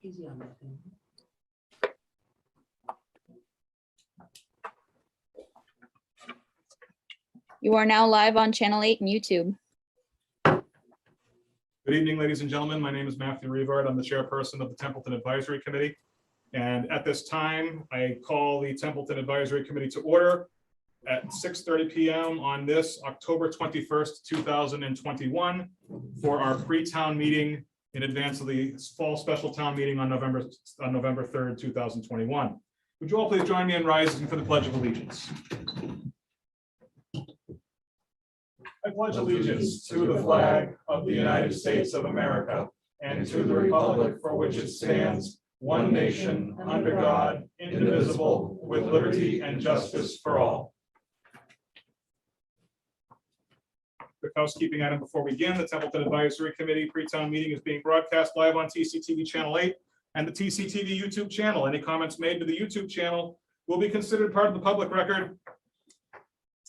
Easy on that thing. You are now live on Channel 8 and YouTube. Good evening, ladies and gentlemen. My name is Matthew Revard. I'm the chairperson of the Templeton Advisory Committee. And at this time, I call the Templeton Advisory Committee to order at 6:30 p.m. on this October 21st, 2021 for our pre-town meeting in advance of the fall special town meeting on November 3rd, 2021. Would you all please join me in rising for the Pledge of Allegiance? I pledge allegiance to the flag of the United States of America and to the republic for which it stands, one nation, under God, indivisible, with liberty and justice for all. Quick housekeeping item before we begin. The Templeton Advisory Committee pre-town meeting is being broadcast live on TCTV Channel 8 and the TCTV YouTube channel. Any comments made to the YouTube channel will be considered part of the public record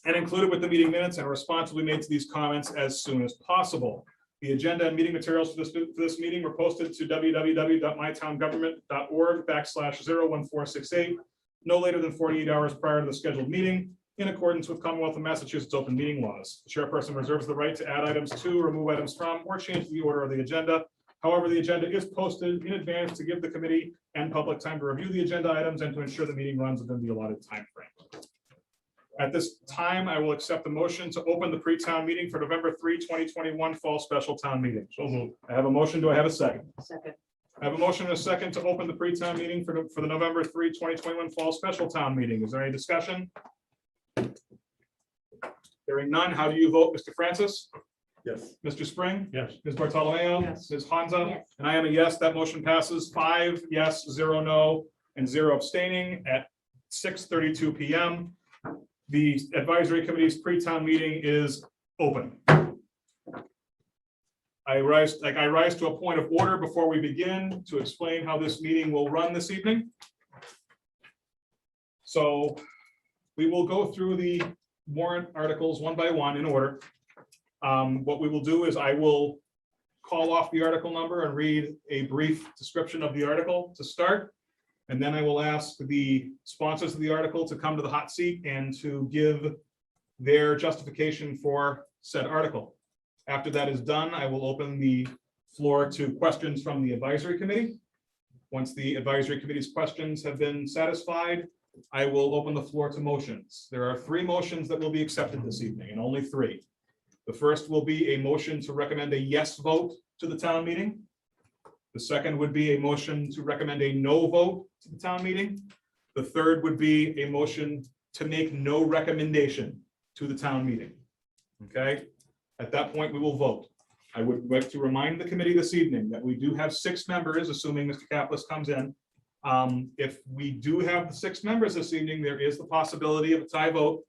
and included with the meeting minutes, and a response will be made to these comments as soon as possible. The agenda and meeting materials for this meeting were posted to www.mytowngovernment.org/01468 no later than 48 hours prior to the scheduled meeting, in accordance with Commonwealth of Massachusetts open meeting laws. The chairperson reserves the right to add items to, remove items from, or change the order of the agenda. However, the agenda is posted in advance to give the committee and public time to review the agenda items and to ensure the meeting runs within the allotted time frame. At this time, I will accept the motion to open the pre-town meeting for November 3, 2021 fall special town meeting. So moved. I have a motion. Do I have a second? Second. I have a motion and a second to open the pre-town meeting for the November 3, 2021 fall special town meeting. Is there any discussion? Hearing none. How do you vote, Mr. Francis? Yes. Mr. Spring? Yes. Ms. Bartolomeo? Yes. Ms. Hansa? Yes. And I am a yes. That motion passes 5 yes, 0 no, and 0 abstaining at 6:32 p.m. The advisory committee's pre-town meeting is open. I rise to a point of order before we begin to explain how this meeting will run this evening. So we will go through the warrant articles one by one in order. What we will do is I will call off the article number and read a brief description of the article to start. And then I will ask the sponsors of the article to come to the hot seat and to give their justification for said article. After that is done, I will open the floor to questions from the advisory committee. Once the advisory committee's questions have been satisfied, I will open the floor to motions. There are 3 motions that will be accepted this evening, and only 3. The first will be a motion to recommend a yes vote to the town meeting. The second would be a motion to recommend a no vote to the town meeting. The third would be a motion to make no recommendation to the town meeting. Okay, at that point, we will vote. I would like to remind the committee this evening that we do have 6 members, assuming Mr. Kaplis comes in. If we do have the 6 members this evening, there is the possibility of a tie vote.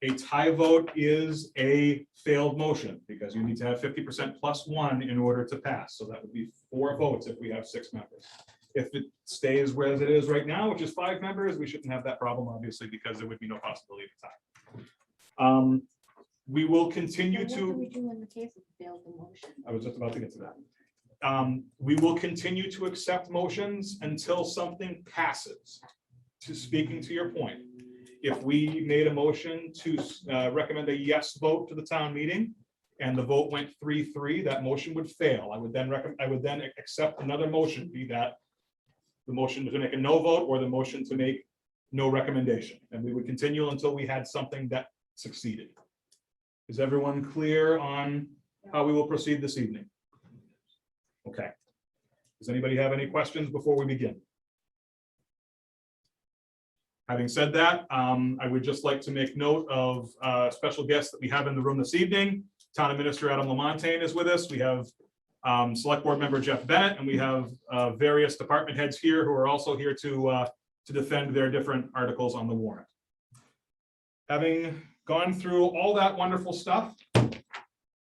A tie vote is a failed motion because you need to have 50% plus 1 in order to pass. So that would be 4 votes if we have 6 members. If it stays where it is right now, which is 5 members, we shouldn't have that problem, obviously, because there would be no possibility of a tie. We will continue What do to. we do in the case of failed motion? I was just about to get to that. We will continue to accept motions until something passes. Speaking to your point, if we made a motion to recommend a yes vote to the town meeting and the vote went 3-3, that motion would fail. I would then accept another motion, be that the motion to make a no vote or the motion to make no recommendation. And we would continue until we had something that succeeded. Is everyone clear on how we will proceed this evening? Okay. Does anybody have any questions before we begin? Having said that, I would just like to make note of special guests that we have in the room this evening. Town Administrator Adam Lamontagne is with us. We have Select Board Member Jeff Bennett, and we have various department heads here who are also here to defend their different articles on the warrant. Having gone through all that wonderful stuff,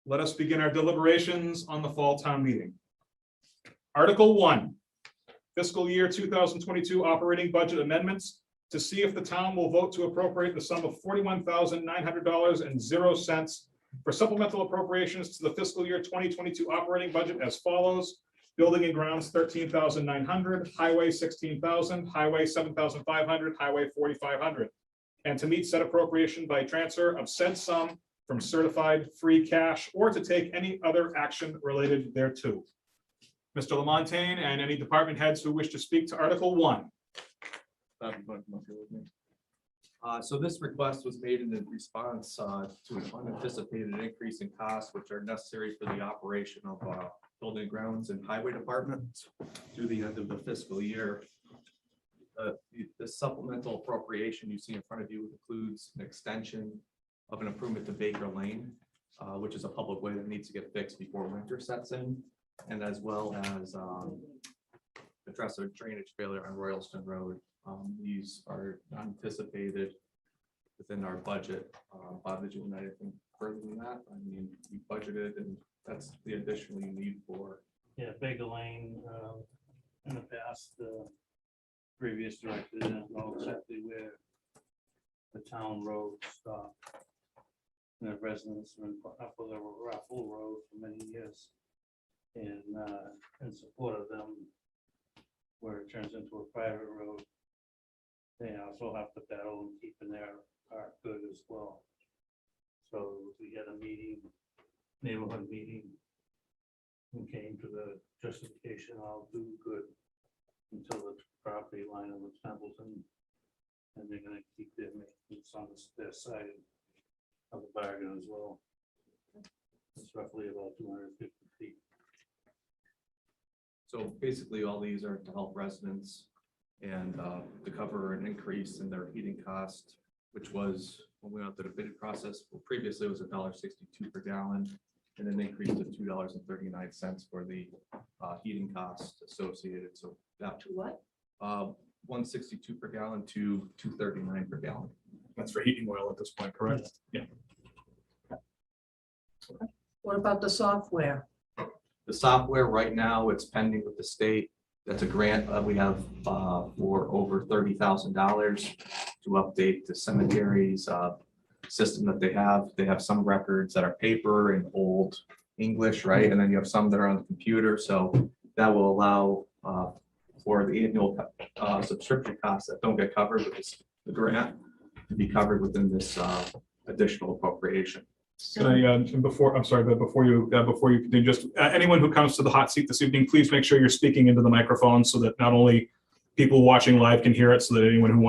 let us begin our deliberations on the fall town meeting. Article 1, fiscal year 2022 operating budget amendments to see if the town will vote to appropriate the sum of $41,900.00 for supplemental appropriations to the fiscal year 2022 operating budget as follows. Building and grounds, 13,900, highway, 16,000, highway, 7,500, highway, 4,500. And to meet said appropriation by transfer of said sum from certified free cash or to take any other action related thereto. Mr. Lamontagne and any department heads who wish to speak to Article 1. So this request was made in response to an unanticipated increase in costs which are necessary for the operation of building and grounds and highway departments through the end of the fiscal year. The supplemental appropriation you see in front of you includes an extension of an improvement to Baker Lane, which is a public way that needs to get fixed before winter sets in, and as well as address a drainage failure on Royalston Road. These are anticipated within our budget. Bob, did you want anything further than that? I mean, we budgeted, and that's the additional you need for. Yeah, Baker Lane, in the past, the previous director didn't know exactly where the town road stopped. And the residents were up with a raffle road for many years. And in support of them, where it turns into a private road, they also have to battle and keeping their part good as well. So we had a meeting, neighborhood meeting, and came to the justification, I'll do good until the property line of the Templeton, and they're gonna keep their maintenance on their side of the bargain as well. It's roughly about 250 feet. So basically, all these are to help residents and to cover an increase in their heating cost, which was when we went through the bidding process. Well, previously it was $1.62 per gallon, and then increased to $2.39 for the heating cost associated. So that To what? 162 per gallon to 239 per gallon. That's for heating oil at this point, correct? Yeah. What about the software? The software right now, it's pending with the state. That's a grant we have for over $30,000 to update the cemetery's system that they have. They have some records that are paper and old English, right? And then you have some that are on the computer. So that will allow for the annual subscription costs that don't get covered with the grant to be covered within this additional appropriation. Can I, before, I'm sorry, but before you continue, just anyone who comes to the hot seat this evening, please make sure you're speaking into the microphone so that not only people watching live can hear it, so that anyone who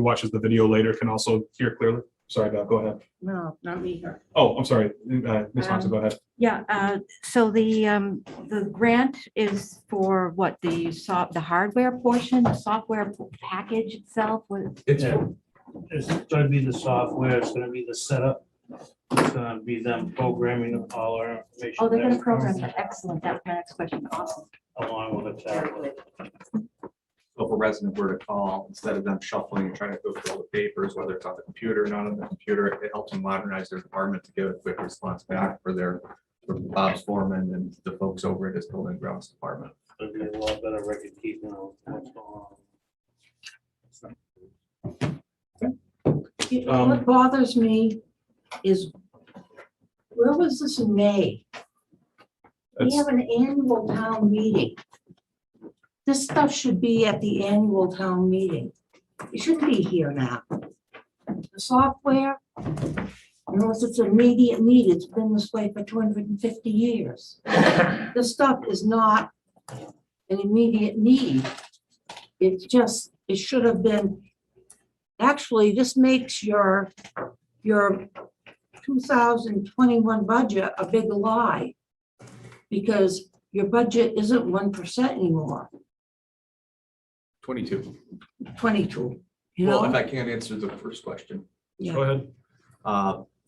watches the video later can also hear clearly. Sorry, Bob, go ahead. No, not me here. Oh, I'm sorry, Ms. Hanson, go ahead. Yeah, so the grant is for what, the hardware portion, the software package itself? It's Yeah. It's gonna be the software, it's gonna be the setup. It's gonna be them programming all our information. Oh, they're gonna that program that. Excellent. That's my next question. Awesome. Along with the tablet. So if a resident were to call, instead of them shuffling and trying to go through all the papers, whether it's on the computer or not on the computer, it helps them modernize their department to get a quick response back for Bob's foreman and the folks over at his building grounds department. It'll be a lot better record keeping of what's going on. What bothers me is, where was this in May? We That's- have an annual town meeting. This stuff should be at the annual town meeting. It shouldn't be here now. The software, unless it's immediate need, it's been this way for 250 years. This stuff is not an immediate need. It's just, it should have been, actually, this makes your 2021 budget a big lie, because your budget isn't 1% anymore, 22. 22, you Well, if know? I can't answer the first question. Yeah. Go ahead.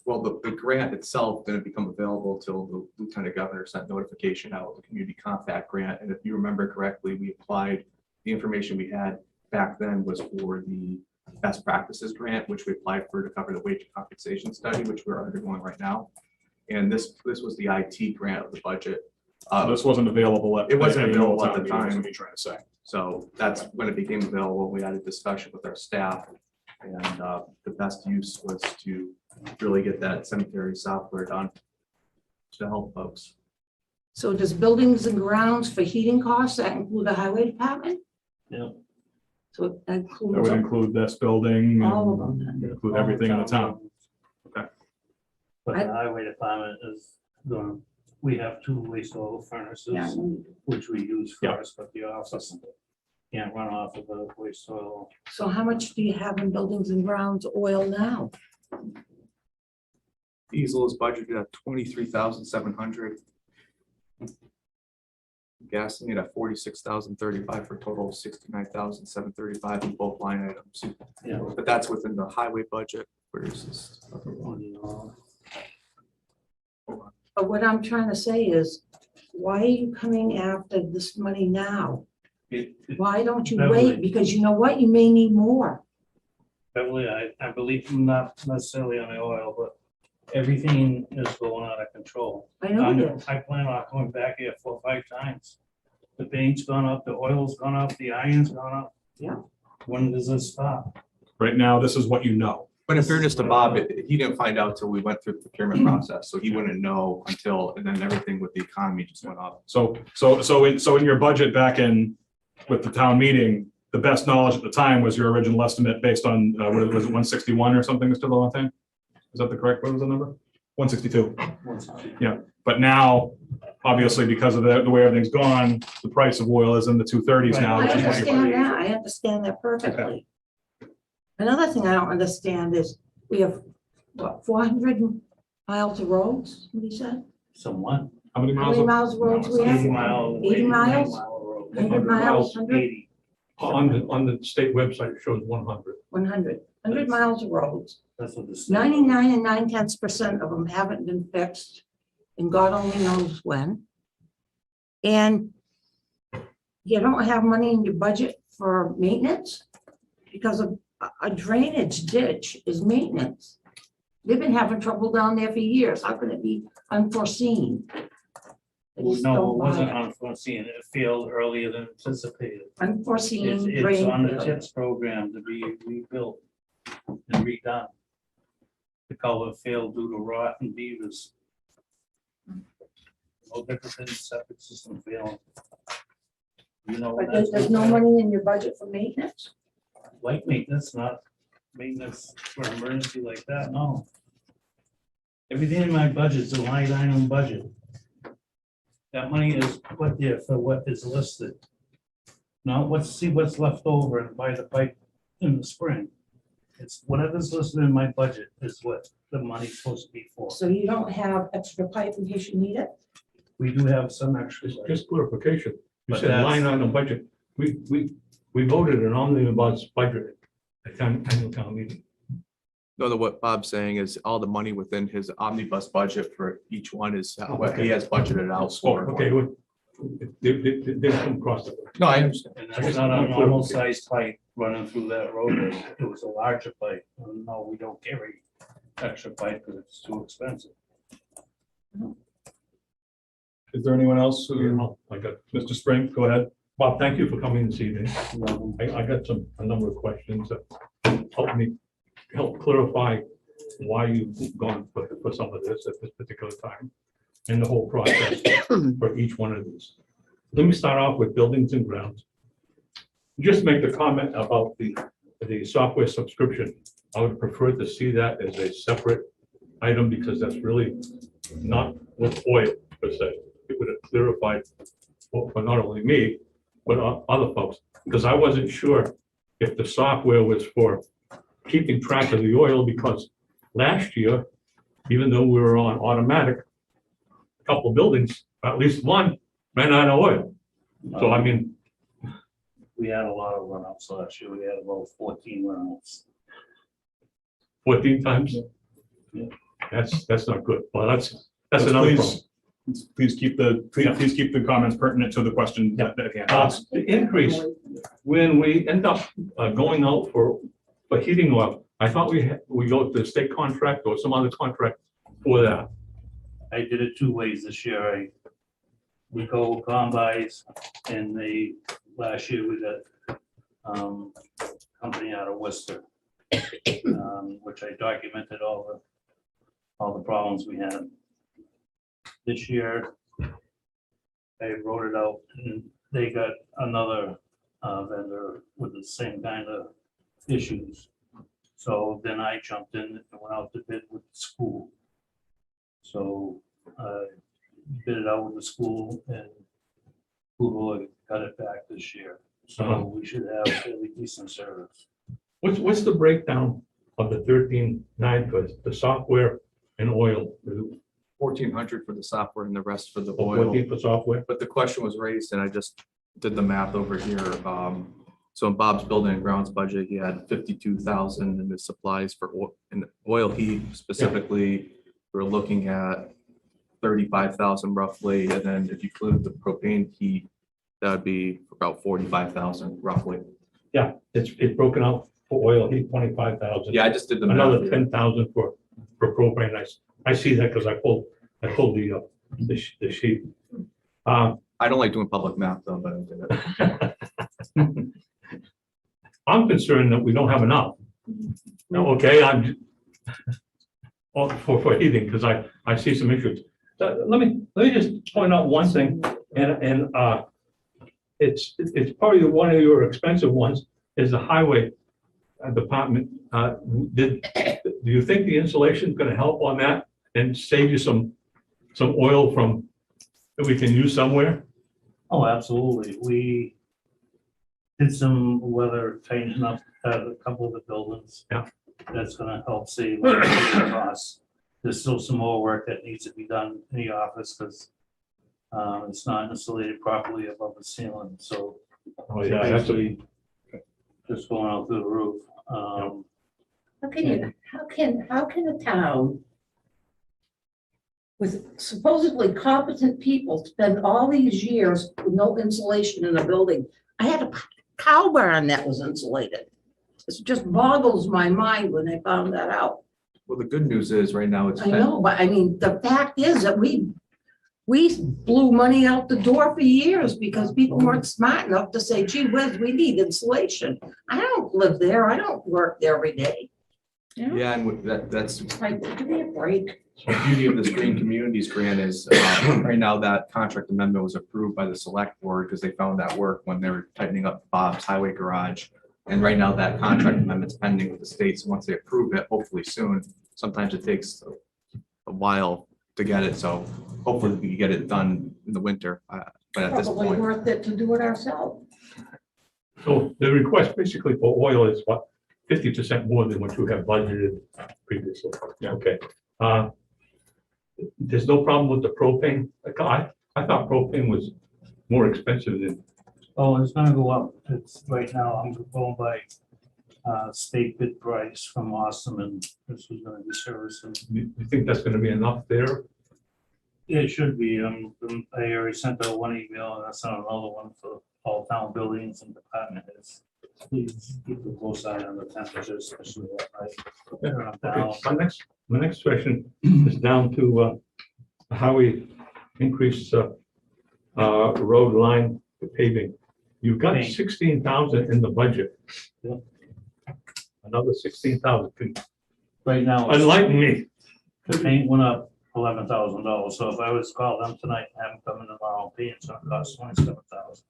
Well, the grant itself didn't become available till the lieutenant governor sent notification out, the community compact grant. And if you remember correctly, we applied, the information we had back then was for the best practices grant, which we applied for to cover the wage compensation study, which we're undergoing right now. And this was the IT grant of the budget. This wasn't available at. It wasn't annual available at town the meeting, is time. what you're trying to say. So that's when it became available. We had a discussion with our staff, and the best use was to really get that cemetery software done to help folks. So does buildings and grounds for heating costs, that include the highway department? Yeah. So it That includes would include this building. all of and them. Include everything in the town. Okay. But the highway department is going, we have 2 waste oil furnaces, Yeah, which we use Yeah. first, but the office can't run off of the waste oil. so how much do you have in buildings and grounds oil now? Diesel is budgeted at 23,700. Gasoline at 46,035 for a total of 69,735 in both line items. Yeah. But that's within the highway budget. Where is this? But what I'm trying to say is, why are you coming after this money now? Why don't you Beverly. wait? Because you know what? You may need more. Beverly, I believe not necessarily on the oil, but everything is going out of control. I know it is. I plan on coming back here 4 or 5 times. The paint's gone up, the oil's gone up, the iron's gone up. Yeah. When does this stop? Right now, this is what you know. But in fairness to Bob, he didn't find out till we went through the procurement process, so he wouldn't know until, and then everything with the economy just went up. So in your budget back in with the town meeting, the best knowledge at the time was your original estimate based on, what was it, 161 or something, Mr. Lowenthal? Is that the correct, what was the number? 162. Yeah, but now, obviously, because of the way everything's gone, the price of oil is in the 230s now. I which is what you're- understand that. I understand that perfectly. Another thing I don't understand is we have, what, 400 miles of roads, what he said? Someone. How many How miles? many of- miles of roads we 80 have? mile. 80 miles? 100 miles, 100? 80. On the state website, it shows 100. 100 miles of roads. That's what the. state- 99 and 9/10% of them haven't been fixed, and God only knows when. And you don't have money in your budget for maintenance because of a drainage ditch is maintenance. They've been having trouble down there for years. How can it be unforeseen? I Well, just no, don't it buy wasn't it. unforeseen. It failed earlier than anticipated. Unforeseen It's drain on the failure. TIPS program to be rebuilt and redone. The culvert failed due to rot and beavers. No different than the septic system failing. You know, But that's there's no money in your budget for maintenance? like maintenance, not maintenance for an emergency like that, no. Everything in my budget is a line item budget. That money is put there for what is listed. Now, let's see what's left over and buy the pipe in the spring. It's whatever's listed in my budget is what the money's supposed to be for. So you don't have extra pipe in case you need it? We do have some extras. Just clarification. You But said that's- line item budget. We voted an omnibus budget at annual town meeting. No, what Bob's saying is all the money within his omnibus budget for each one is what he has budgeted out for. Okay, well, they come across it. No, I understand. And that's not a normal sized pipe running through that road. It was a larger pipe. No, we don't carry extra pipe because it's too expensive. Is there anyone else? who- I got, Mr. Spring, go ahead. Bob, thank you for coming this evening. I got a number of questions that help clarify why you've gone for some of this at this particular time and the whole process for each one of these. Let me start off with buildings and grounds. Just make the comment about the software subscription. I would prefer to see that as a separate item because that's really not with oil per se. It would have clarified for not only me, but other folks, because I wasn't sure if the software was for keeping track of the oil, because last year, even though we were on automatic, a couple of buildings, at least one, ran out of oil. So I mean, We had a lot of run-ups last year. We had about 14 run-ups. 14 times? Yeah. That's not good. Well, that's Let's another please- problem. Please keep the comments pertinent to the question at hand. The increase, when we end up going out for heating oil, I thought we go to the state contract or some other contract for that. I did it 2 ways this year. We go combis and last year we got company out of Worcester, which I documented all the problems we had. This year, I wrote it out and they got another vendor with the same kind of issues. So then I jumped in and went out to bid with the school. So I bid it out with the school and Google got it back this year. So we should have fairly decent service. What's the breakdown of the 13,900 for the software and oil? 1,400 for the software and the rest for the oil. 14 for software? But the question was raised and I just did the math over here. So in Bob's building and grounds budget, he had 52,000 in the supplies for oil heat specifically. We're looking at 35,000 roughly. And then if you include the propane heat, that'd be about 45,000 roughly. Yeah, it's broken out for oil heat, 25,000. Yeah, I just did the math. Another here. 10,000 for propane. I see that because I pulled the sheet. I don't like doing public math though, but I did it. I'm concerned that we don't have enough. No, okay, for heating, because I see some issues. Let me just point out one thing, and it's probably one of your expensive ones is the highway department. Do you think the insulation is going to help on that and save you some oil that we can use somewhere? Oh, absolutely. We did some weather changing up at a couple of the buildings. Yeah. That's gonna help save on the costs. There's still some more work that needs to be done in the office because it's not insulated properly above the ceiling, so Oh, yeah, that's basically just going out through the roof. How can a town with supposedly competent people spend all these years with no insulation in a building? I had a cow barn that was insulated. It just boggles my mind when they found that out. Well, the good news is right now it's. I know, but I mean, the fact is that we blew money out the door for years because people weren't smart enough to say, gee whiz, we need insulation. I don't live there. I don't work there every day. Yeah, and that's Like, give me a break. the beauty of this Green Communities grant is right now that contract amendment was approved by the select board because they found that work when they were tightening up Bob's highway garage. And right now that contract amendment's pending with the states. Once they approve it, hopefully soon, sometimes it takes a while to get it. So hopefully we can get it done in the winter. But at this Probably point, worth it to do it ourselves. So the request basically for oil is what, 50% more than what you have budgeted previously? Yeah. Okay. There's no problem with the propane? I thought propane was more expensive than. Oh, it's gonna go up. It's right now, I'm going by state bid price from Awesome, and this was gonna be servicing. You think that's gonna be enough there? It should be. I already sent out one email and I sent another one for all town buildings and department heads. Please keep a close eye on the temperature, especially at night. Okay, my next question is down to how we increase road line paving. You've got Paint. 16,000 in the budget. Yep. Another 16,000. Right now, Enlighten me. the paint went up $11,000. So if I was to call them tonight and have them come in tomorrow, paint's gonna cost $27,000.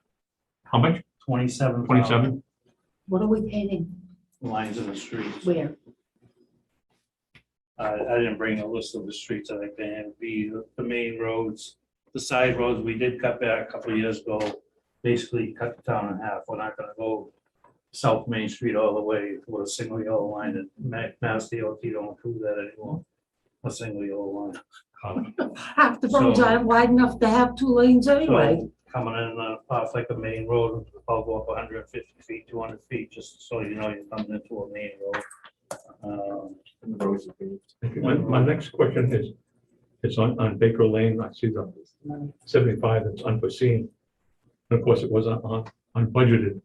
How much? 27. 27? What are we painting? Lines in the streets. Where? I didn't bring a list of the streets I think they have, the main roads, the side roads, we did cut back a couple of years ago. Basically cut the town in half. We're not gonna go South Main Street all the way with a single yellow line, and Mass DOT don't approve that anymore. A single yellow line. Half the roads So- aren't wide enough to have two lanes anyway. So coming in off like a main road, I'll go up 150 feet, 200 feet, just so you know you're coming into a main road. the roads are paved. Okay, my next question is, it's on Baker Lane. I see the 75 that's unforeseen. And of course, it was unbudgeted.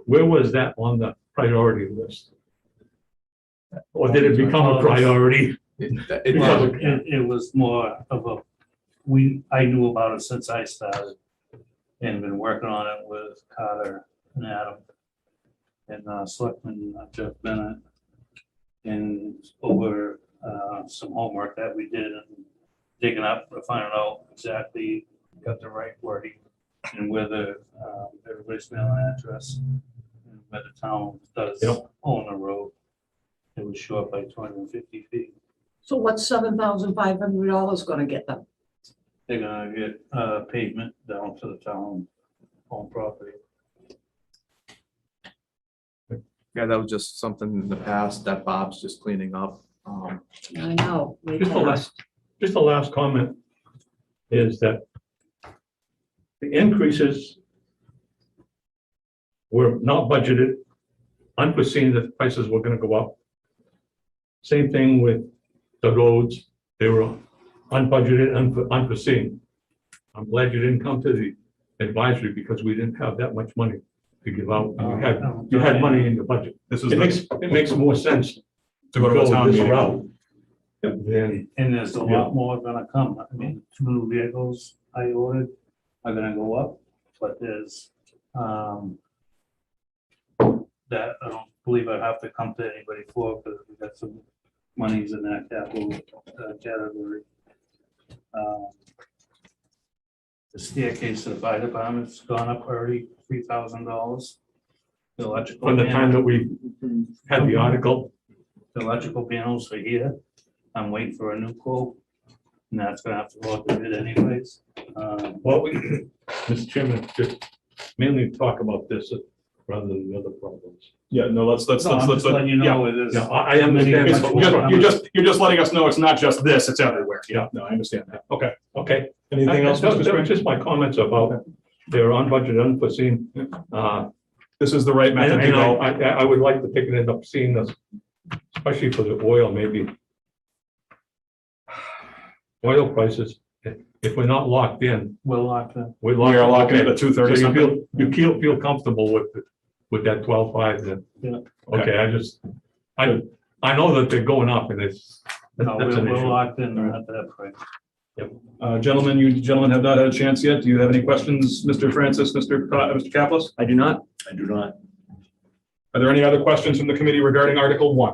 Where was that on the priority list? Or did it become a priority? It was more of I knew about it since I started and been working on it with Carter and Adam and Selectman Jeff Bennett and over some homework that we did and digging up to find out exactly got the right wording and whether everybody's mailing address and where the town does Yep. own a road. It was short by 250 feet. So what's $7,500 gonna get them? They're gonna get pavement down to the town owned property. Yeah, that was just something in the past that Bob's just cleaning up. I know. Just the last comment is that the increases were not budgeted, unforeseen that prices were gonna go up. Same thing with the roads, they were unbudgeted, unforeseen. I'm glad you didn't come to the advisory because we didn't have that much money to give out. You had money in your budget. This is It makes more sense to go to a town this meeting. route than And there's a lot more gonna come. I mean, 2 new vehicles I ordered are gonna go up, but there's, that I don't believe I have to come to anybody for, because we got some monies in that capital category. The staircase to the fire department's gone up already $3,000. The electrical. from the time that we had the article. The electrical panels are here. I'm waiting for a new quote. And that's gonna have to go out to bid anyways. Well, Mr. Chairman, just mainly talk about this rather than the other problems. Yeah, no, let's So I'm just letting you know it is. Yeah, I understand. You're just letting us know it's not just this, it's everywhere. Yeah, no, I understand that. Okay. Okay. Anything else, That Mr. was Spring? just my comments about their unbudgeted, unforeseen. This is the right method to And go. I would like to pick it up, seeing this, especially for the oil, maybe. Oil prices, if we're not locked in, We're locked in. We are locking it at So 230 you something. feel comfortable with that 12.5 then? Yeah. Okay, I know that they're going up and it's, No, that's an we're issue. locked in at that price. Gentlemen, you gentlemen have not had a chance yet. Do you have any questions, Mr. Francis, Mr. Kaplis? I do not. I do not. Are there any other questions from the committee regarding Article 1?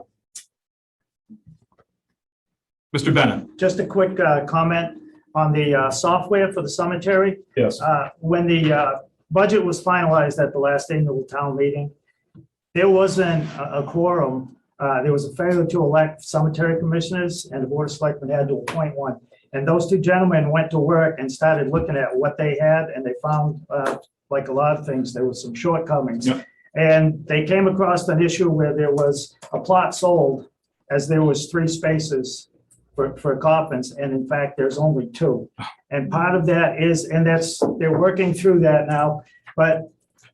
Mr. Bennett? Just a quick comment on the software for the cemetery. Yes. When the budget was finalized at the last annual town meeting, there wasn't a quorum. There was a failure to elect cemetery commissioners, and the board of selectmen had to appoint one. And those two gentlemen went to work and started looking at what they had, and they found, like a lot of things, there was some shortcomings. Yep. And they came across an issue where there was a plot sold, as there was 3 spaces for coffins, and in fact, there's only 2. And part of that is, and they're working through that now, but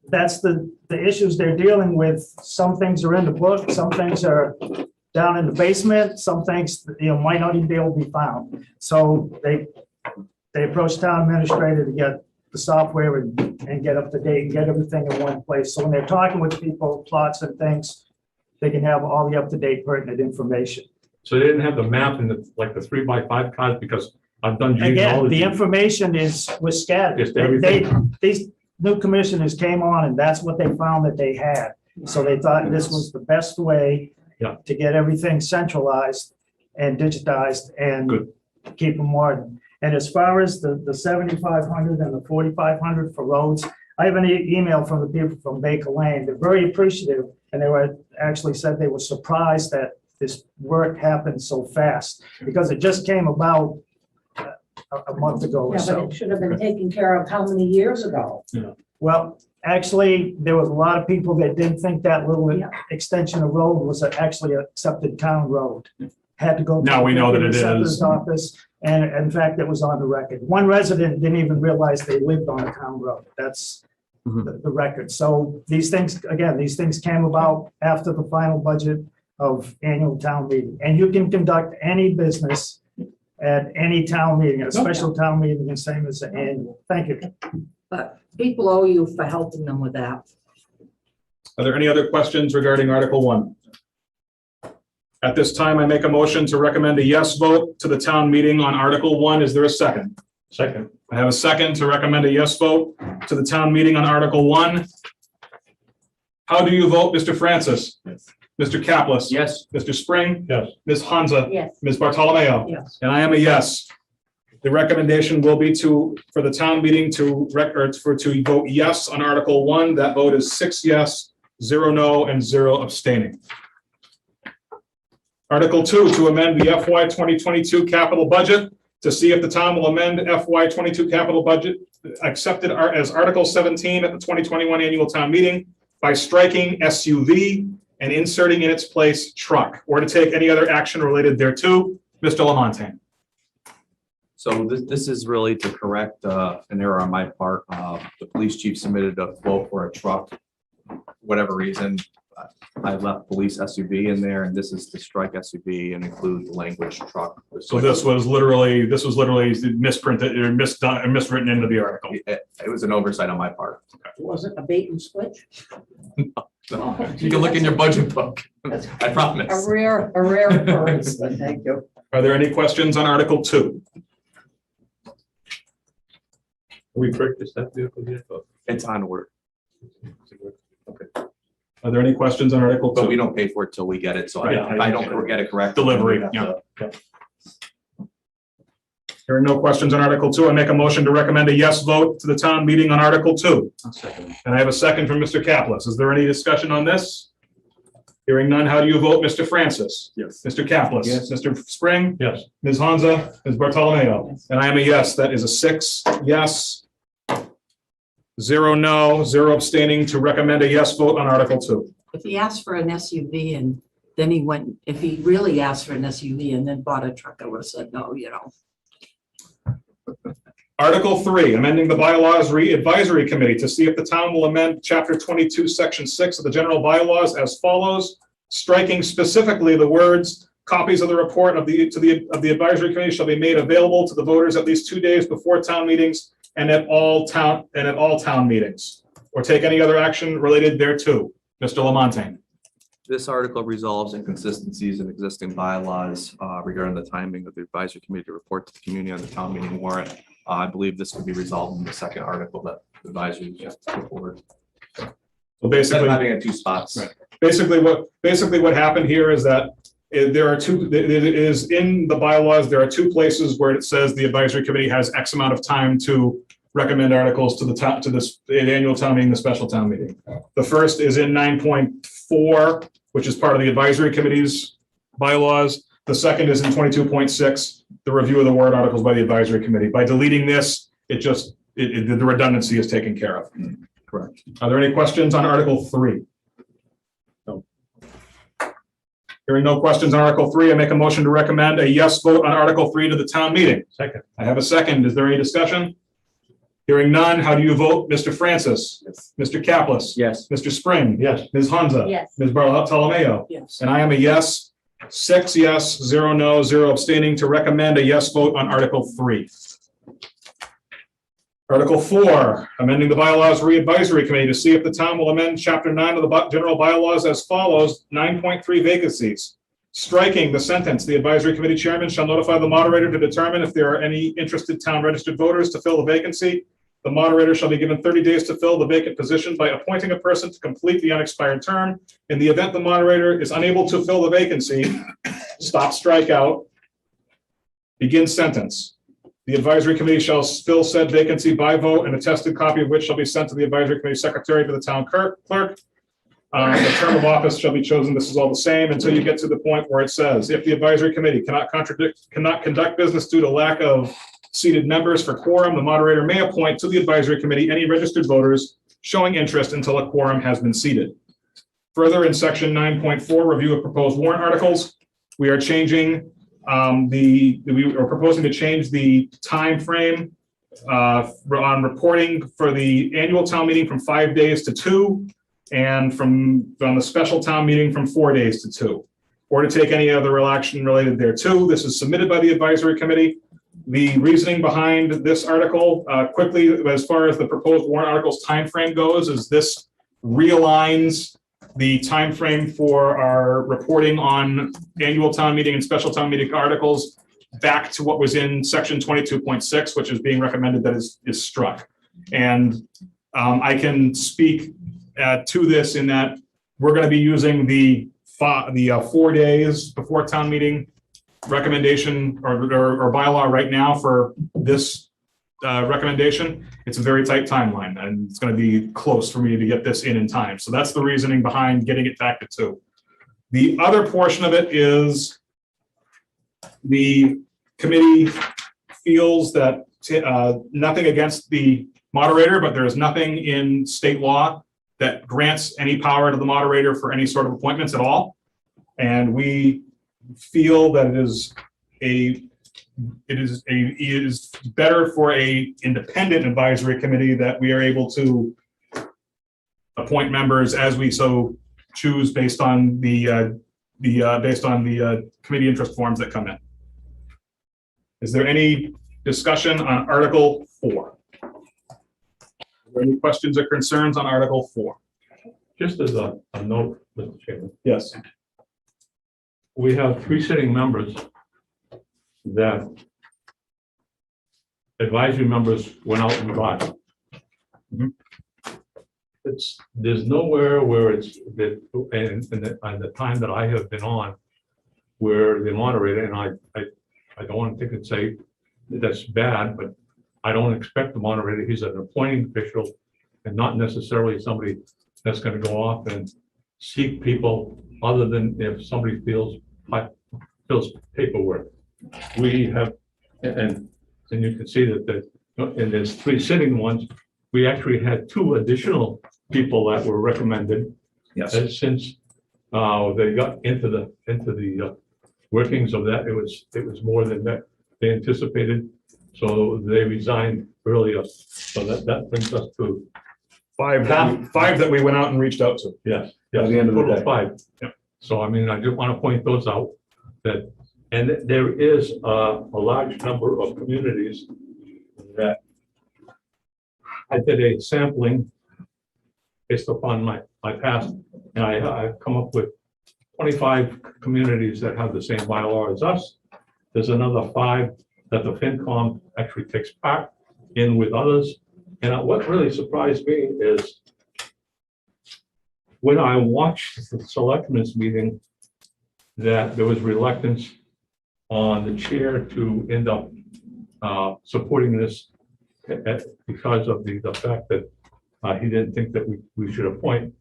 that's the issues they're dealing with. Some things are in the book, some things are down in the basement, some things, might not even be able to be found. So they approached town administrator to get the software and get up to date and get everything in one place. So when they're talking with people, plots and things, they can have all the up-to-date pertinent information. So they didn't have the map and the 3x5 cards, because I've done Again, genealogy. the information was scattered. Just everything. These new commissioners came on and that's what they found that they had. So they thought this was the best way Yeah. to get everything centralized and digitized and Good. keep them modern. And as far as the 7,500 and the 4,500 for roads, I have an email from the people from Baker Lane. They're very appreciative, and they were actually said they were surprised that this work happened so fast, because it just came about a month ago or Yeah, but so. it should have been taken care of how many years ago? Well, actually, there was a lot of people that didn't think that little Yeah. extension of road was actually an accepted town road. Had to go. to Now we know that the it assessor's is. Office, and in fact, it was on the record. One resident didn't even realize they lived on a town road. That's the record. So these things came about after the final budget of annual town meeting. And you can conduct any business at any town meeting, a special town meeting, the same as the annual. Thank you. But people owe you for helping them with that. Are there any other questions regarding Article 1? At this time, I make a motion to recommend a yes vote to the town meeting on Article 1. Is there a second? Second. I have a second to recommend a yes vote to the town meeting on Article 1. How do you vote, Mr. Francis? Yes. Mr. Kaplis? Yes. Mr. Spring? Yes. Ms. Hansa? Yes. Ms. Bartolomeo? Yes. And I am a yes. The recommendation will be for the town meeting to vote yes on Article 1. That vote is 6 yes, 0 no, and 0 abstaining. Article 2, to amend the FY 2022 capital budget to see if the town will amend FY 22 capital budget accepted as Article 17 at the 2021 annual town meeting by striking SUV and inserting in its place truck, or to take any other action related thereto. Mr. Lamontagne. So this is really to correct an error on my part. The police chief submitted a quote for a truck. Whatever reason, I left police SUV in there, and this is to strike SUV and include the language truck. So this was literally misprinted or miswritten into the article. It was an oversight on my part. Was it a bait and switch? You can look in your budget book. I promise. A rare occurrence, but thank you. Are there any questions on Article 2? We purchased that vehicle yet? It's on order, Are there any questions on Article 2? but we don't pay for it till we get it. So Right. if I don't get it correct. Delivery, yeah. There are no questions on Article 2. I make a motion to recommend a yes vote to the town meeting on Article 2. I'll second. And I have a second from Mr. Kaplis. Is there any discussion on this? Hearing none, how do you vote, Mr. Francis? Yes. Mr. Kaplis? Yes. Mr. Spring? Yes. Ms. Hansa? Ms. Bartolomeo? And I am a yes. That is a 6 yes, 0 no, 0 abstaining to recommend a yes vote on Article 2. If he asked for an SUV and then he went, if he really asked for an SUV and then bought a truck, I would have said no, you know. Article 3, amending the bylaws advisory committee to see if the town will amend Chapter 22, Section 6 of the general bylaws as follows, striking specifically the words, copies of the report of the advisory committee shall be made available to the voters at least 2 days before town meetings and at all town meetings, or take any other action related thereto. Mr. Lamontagne. This article resolves inconsistencies in existing bylaws regarding the timing of the advisory committee to report to the community on the town meeting warrant. I believe this could be resolved in the second article that the advisory has to put forward. So Instead basically, of having it 2 spots. Right. basically what happened here is that there are it is in the bylaws, there are 2 places where it says the advisory committee has X amount of time to recommend articles to the annual town meeting, the special town meeting. The first is in 9.4, which is part of the advisory committee's bylaws. The second is in 22.6, the review of the warrant articles by the advisory committee. By deleting this, the redundancy is taken care of. Correct. Are there any questions on Article 3? No. Hearing no questions on Article 3, I make a motion to recommend a yes vote on Article 3 to the town meeting. Second. I have a second. Is there any discussion? Hearing none, how do you vote? Mr. Francis? Yes. Mr. Kaplis? Yes. Mr. Spring? Yes. Ms. Hansa? Yes. Ms. Bartolomeo? Yes. And I am a yes. 6 yes, 0 no, 0 abstaining to recommend a yes vote on Article 3. Article 4, amending the bylaws re-advisory committee to see if the town will amend Chapter 9 of the general bylaws as follows, 9.3 vacancies. Striking the sentence, the advisory committee chairman shall notify the moderator to determine if there are any interested town registered voters to fill the vacancy. The moderator shall be given 30 days to fill the vacant position by appointing a person to complete the unexpired term. In the event the moderator is unable to fill the vacancy, stop strikeout, begin sentence. The advisory committee shall fill said vacancy by vote, and a attested copy of which shall be sent to the advisory committee secretary to the town clerk. The term of office shall be chosen. This is all the same until you get to the point where it says, if the advisory committee cannot conduct business due to lack of seated members for quorum, the moderator may appoint to the advisory committee any registered voters showing interest until a quorum has been seated. Further, in section 9.4, review of proposed warrant articles, we are changing we are proposing to change the time frame on reporting for the annual town meeting from 5 days to 2, and on the special town meeting from 4 days to 2, or to take any other action related thereto. This is submitted by the advisory committee. The reasoning behind this article, quickly, as far as the proposed warrant articles timeframe goes, is this realigns the timeframe for our reporting on annual town meeting and special town meeting articles back to what was in section 22.6, which is being recommended that is struck. And I can speak to this in that we're going to be using the 4 days before town meeting recommendation or bylaw right now for this recommendation, it's a very tight timeline, and it's going to be close for me to get this in time. So that's the reasoning behind getting it back to 2. The other portion of it is the committee feels that nothing against the moderator, but there is nothing in state law that grants any power to the moderator for any sort of appointments at all. And we feel that it is better for a independent advisory committee that we are able to appoint members as we so choose based on the committee interest forms that come in. Is there any discussion on Article 4? Are there any questions or concerns on Article 4? Just as a note, Mr. Chairman, Yes. we have 3 sitting members that advisory members went out and got. Mhm. There's nowhere where it's that, and the time that I have been on, where the moderator, and I don't want to think and say that that's bad, but I don't expect the moderator, he's an appointing official and not necessarily somebody that's going to go off and seek people other than if somebody fills paperwork. We have, and you can see that and there's 3 sitting ones. We actually had 2 additional people that were recommended. Yes. And since they got into the workings of that, it was more than that they anticipated. So they resigned earlier. So that brings us to 5 that we went out and reached out to. yes, By the end of the total day. 5. Yep. So I mean, I just want to point those out that, and there is a large number of communities that I did a sampling based upon my past, and I've come up with 25 communities that have the same bylaw as us. There's another 5 that the FinCom actually takes part in with others. And what really surprised me is when I watched the selectmen's meeting, that there was reluctance on the chair to end up supporting this because of the fact that he didn't think that we should appoint.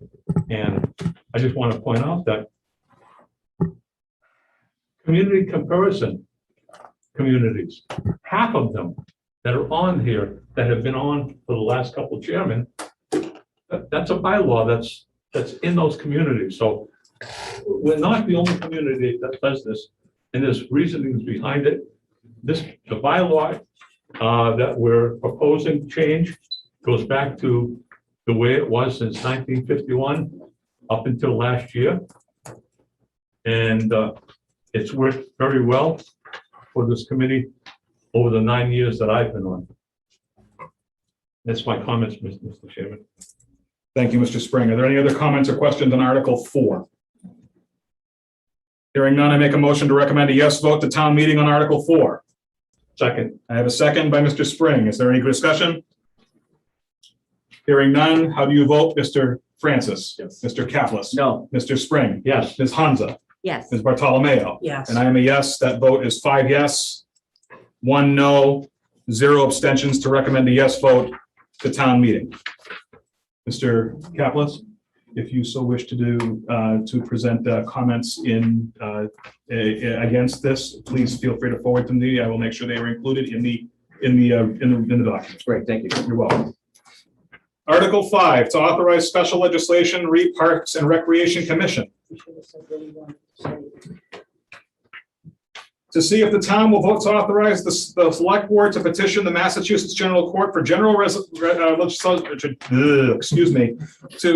And I just want to point out that community comparison communities, half of them that are on here that have been on for the last couple of chairmen, that's a bylaw that's in those communities. So we're not the only community that does this, and there's reasonings behind it. The bylaw that we're proposing change goes back to the way it was since 1951 up until last year. And it's worked very well for this committee over the 9 years that I've been on. That's my comments, Mr. Chairman. Thank you, Mr. Spring. Are there any other comments or questions on Article 4? Hearing none, I make a motion to recommend a yes vote to town meeting on Article 4. Second. I have a second by Mr. Spring. Is there any discussion? Hearing none, how do you vote, Mr. Francis? Yes. Mr. Kaplis? No. Mr. Spring? Yes. Ms. Hansa? Yes. Ms. Bartolomeo? Yes. And I am a yes. That vote is 5 yes, 1 no, 0 abstentions to recommend a yes vote to town meeting. Mr. Kaplis, if you so wish to do, to present comments in against this, please feel free to forward them to me. I will make sure they are included in the documents. Great, thank you. You're welcome. Article 5, to authorize special legislation, Parks and Recreation Commission. To see if the town will vote to authorize the select board to petition the Massachusetts General Court for general to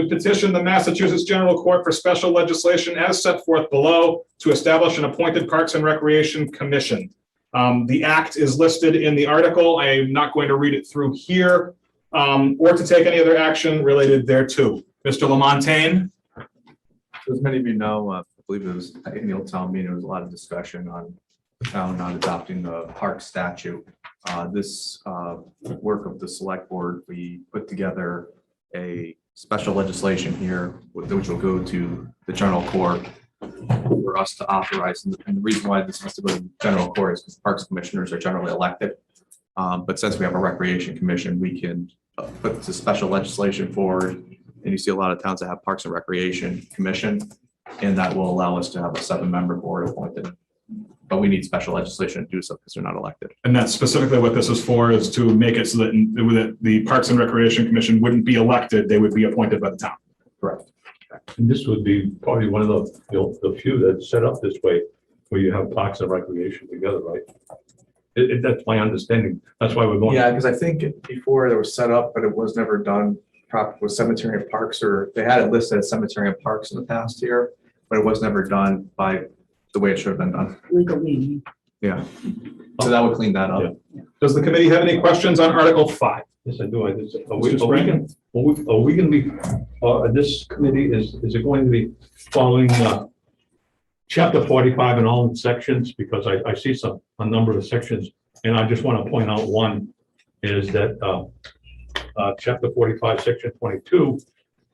petition the Massachusetts General Court for special legislation as set forth below to establish an appointed Parks and Recreation Commission. The act is listed in the article. I am not going to read it through here or to take any other action related thereto. Mr. Lamontagne. As many of you know, I believe it was annual town meeting, there was a lot of discussion on the town not adopting the park statute. This work of the select board, we put together a special legislation here, which will go to the general court for us to authorize. And the reason why this has to go to general court is because parks commissioners are generally elected. But since we have a recreation commission, we can put the special legislation forward. And you see a lot of towns that have parks and recreation commission, and that will allow us to have a 7-member board appointed. But we need special legislation to do so because they're not elected. And that's specifically what this is for, is to make it so that the Parks and Recreation Commission wouldn't be elected, they would be appointed by the town. Correct. And this would be probably one of the few that's set up this way, where you have parks and recreation together, right? That's my understanding. That's why we're going. Yeah, because I think before it was set up, but it was never done proper with cemetery and parks, or they had it listed as cemetery and parks in the past year, but it was never done by the way it should have been done. Legally. Yeah. So that would clean that up. Yeah. Does the committee have any questions on Article 5? Yes, I do. Are Mr. we going to be, this committee, is it going to be following Chapter 45 in all its sections? Because I see a number of sections, and I just want to point out one is that Chapter 45, Section 22,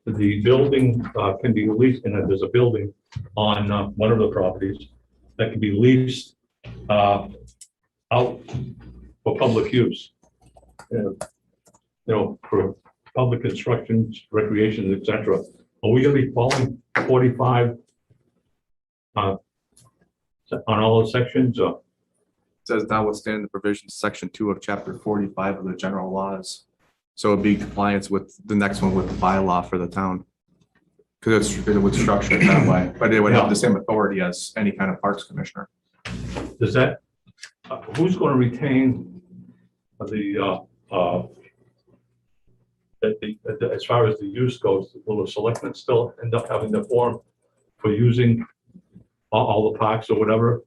the building can be leased, and there's a building on one of the properties that can be leased out for public use. For public constructions, recreation, etc. Are we going to be following 45 on all the sections? It says notwithstanding the provisions, section 2 of chapter 45 of the general laws. So it'd be compliance with the next one with the bylaw for the town. Because it would structure it that way, but it would have the same authority as any kind of parks commissioner. Does that, who's going to retain as far as the use goes, will the selectmen still end up having the form for using all the parks or whatever?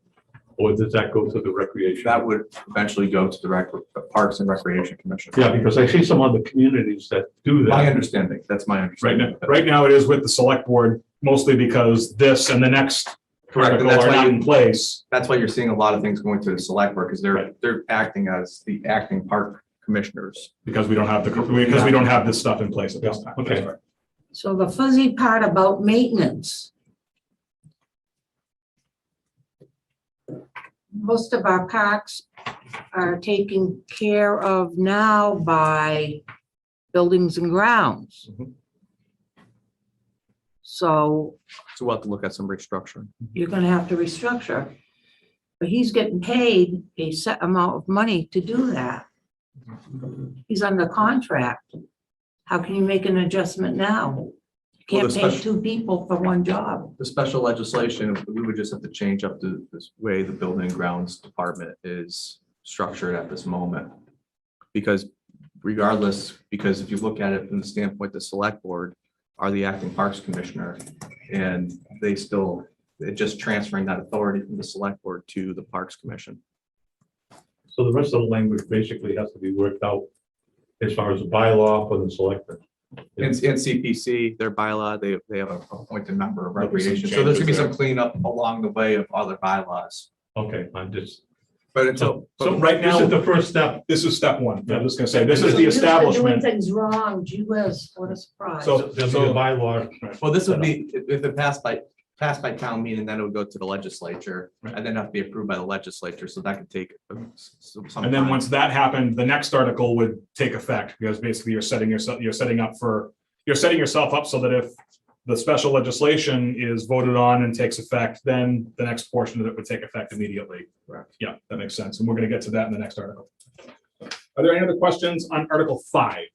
Or does that go to the recreation? That would eventually go to the Parks and Recreation Commission. Yeah, because I see some other communities that do that. My understanding, that's my understanding. Right now it is with the select board, mostly because this and the next Correct, and article that's are why not in place. That's why you're seeing a lot of things going to the select board, because they're acting as the acting park commissioners. Because we don't have this stuff in place at this time. Okay. That's right. So the fuzzy part about maintenance. Most of our parks are taken care of now by buildings and grounds. Mhm. So So we'll have to look at some restructuring. you're gonna have to restructure. But he's getting paid a set amount of money to do that. He's under contract. How can you make an adjustment now? You Well, can't the pay special- 2 people for 1 job. The special legislation, we would just have to change up this way the building and grounds department is structured at this moment. Because regardless, because if you look at it from the standpoint, the select board are the acting parks commissioner, and it's just transferring that authority from the select board to the Parks Commission. So the rest of the language basically has to be worked out as far as the bylaw for the selectmen. In CPC, their bylaw, they have a appointed member of There'll be some recreation, so there's gonna be changes some there. cleanup along the way of other bylaws. Okay, I'm just, But until, So right this is now, the first step. this is step 1. I'm just gonna say, this is the Doing establishment. things wrong, gee whiz, what a surprise. So- There'll be a bylaw. well, this would be, if it passed by town meeting, then it would go to the legislature and then have to be approved by the legislature, so that could take some And then time. once that happened, the next article would take effect, because basically you're setting yourself up so that if the special legislation is voted on and takes effect, then the next portion of it would take effect immediately. Correct. Yeah, that makes sense. And we're gonna get to that in the next article. Are there any other questions on Article 5?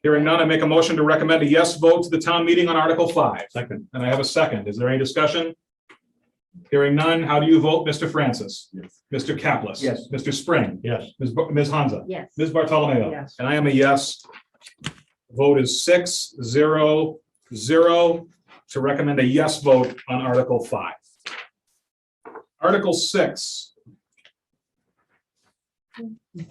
Hearing none, I make a motion to recommend a yes vote to the town meeting on Article 5. Second. And I have a second. Is there any discussion? Hearing none, how do you vote, Mr. Francis? Yes. Mr. Caplis? Yes. Mr. Spring? Yes. Ms. Hansa? Yes. Ms. Bartolomeo? Yes. And I am a yes. Vote is 6-0-0 to recommend a yes vote on Article 5. Article 6.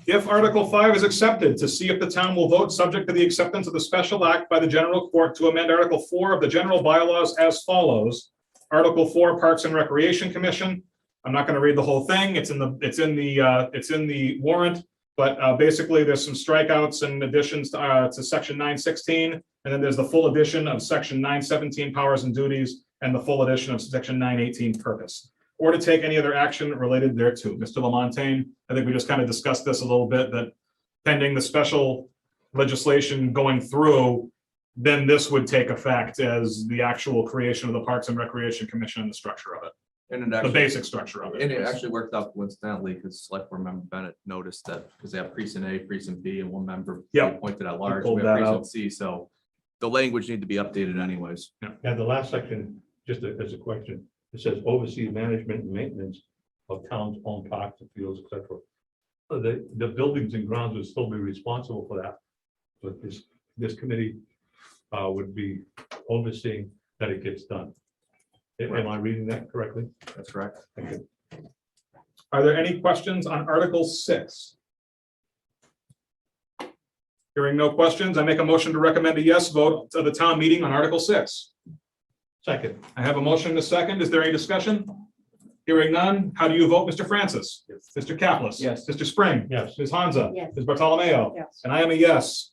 If Article 5 is accepted, to see if the town will vote subject to the acceptance of the special act by the general court to amend Article 4 of the general bylaws as follows. Article 4, Parks and Recreation Commission. I'm not going to read the whole thing. It's in the warrant, but basically there's some strikeouts and additions to section 916. And then there's the full edition of section 917 powers and duties and the full edition of section 918 purpose, or to take any other action related thereto. Mr. Lamontagne, I think we just kind of discussed this a little bit, that pending the special legislation going through, then this would take effect as the actual creation of the Parks and Recreation Commission and the structure of it, And it the actually, basic structure of it. and it actually worked out coincidentally because Select Board Member Bennett noticed that because they have precinct A, precinct B, and one member Yeah. appointed at large, pulled we have that out. precinct C, so the language need to be updated anyways. And the last section, just as a question, it says oversee management and maintenance of town's own parks and fields, et cetera. So the buildings and grounds would still be responsible for that. But this committee would be overseeing that it gets done. Am I reading that correctly? That's correct. Thank you. Are there any questions on Article 6? Hearing no questions, I make a motion to recommend a yes vote to the town meeting on Article 6. Second, I have a motion and a second. Is there any discussion? Hearing none, how do you vote, Mr. Francis? Mr. Caplis? Yes. Mr. Spring? yes. Ms. Hanza? Yes. Ms. Bartolomeo? Yes. And I am a yes.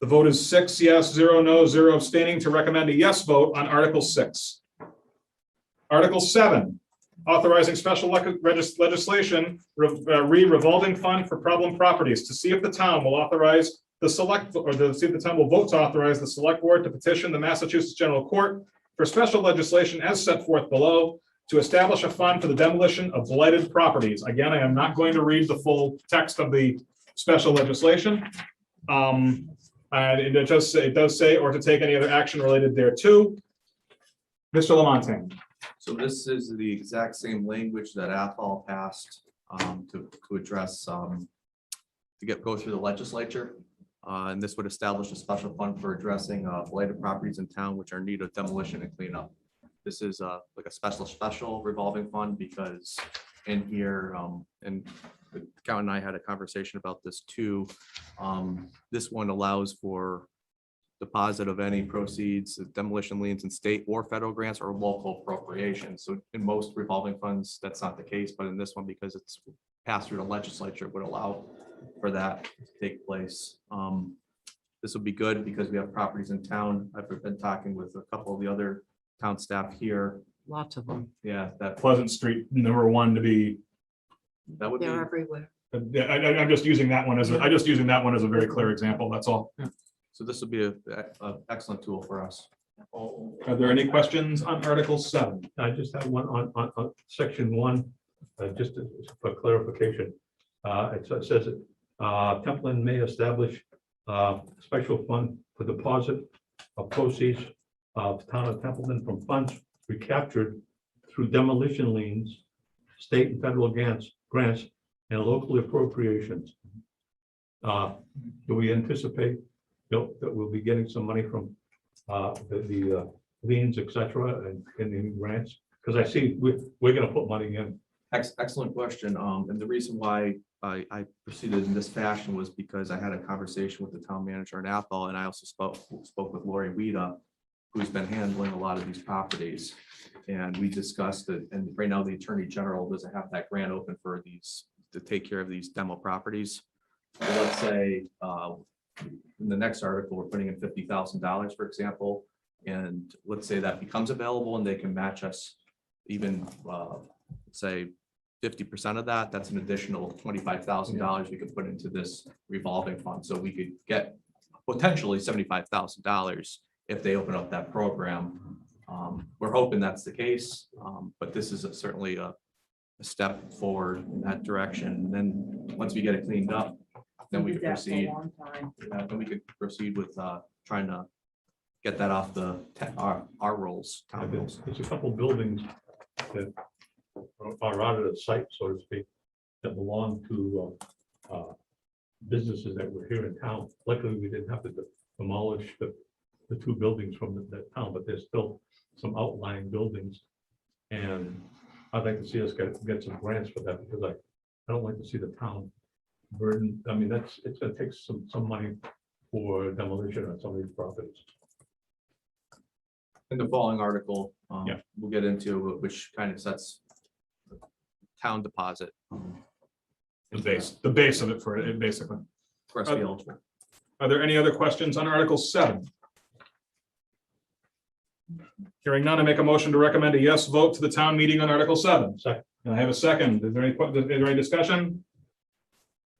The vote is 6 yes, 0 no, 0 abstaining to recommend a yes vote on Article 6. Article 7, authorizing special legislation, revolving fund for problem properties, to see if the town will authorize the select, or to see if the town will vote to authorize the select board to petition the Massachusetts General Court for special legislation as set forth below, to establish a fund for the demolition of blighted properties. Again, I am not going to read the full text of the special legislation. And it does say, or to take any other action related thereto. Mr. Lamontagne. So this is the exact same language that Athol passed to address, go through the legislature. And this would establish a special fund for addressing blighted properties in town which are in need of demolition and cleanup. This is like a special revolving fund because in here, and Count and I had a conversation about this too. This one allows for deposit of any proceeds, demolition liens in state or federal grants or local appropriations. So in most revolving funds, that's not the case, but in this one, because it's passed through the legislature, would allow for that to take place. This would be good because we have properties in town. I've been talking with a couple of the other town staff here. Lots of them. Yeah, that Pleasant Street, number one to be, would be, everywhere. I'm just using that one as, a very clear example, that's all. so this would be a excellent tool for us. Are there any questions on Article 7? I just have one on section 1, just for clarification. It says, Templeton may establish a special fund for deposit of proceeds of the town of Templeton from funds recaptured through demolition liens, state and federal grants, and local appropriations. Do we anticipate that we'll be getting some money from the liens, et cetera, and in grants? Because I see we're going to put money in. Excellent question. And the reason why I proceeded in this fashion was because I had a conversation with the town manager in Athol, and I also spoke with Lori Wida, who's been handling a lot of these properties. And we discussed it, and right now the Attorney General doesn't have that grant open for these, to take care of these demo properties. So let's say in the next article, we're putting in $50,000, for example, and let's say that becomes available and they can match us even, say, 50% of that. That's an additional $25,000 we could put into this revolving fund. So we could get potentially $75,000 if they open up that program. We're hoping that's the case, but this is certainly a step forward in that direction. And then once we get it cleaned up, then we could proceed. Then we could proceed with trying to get that off the our rolls, town rolls. There's a couple buildings that are out of the site, so to speak, that belong to businesses that were here in town. Luckily, we didn't have to demolish the two buildings from that town, but there's still some outlying buildings. And I'd like to see us get some grants for that, because I don't like to see the town burden. I mean, it's gonna take some money for demolition on some of these properties. In the following article, Yeah. we'll get into, which kind of sets the town deposit The base of it for it, basically. for us to be eligible. Are there any other questions on Article 7? Hearing none, I make a motion to recommend a yes vote to the town meeting on Article 7. Second. And I have a second. Is there any discussion?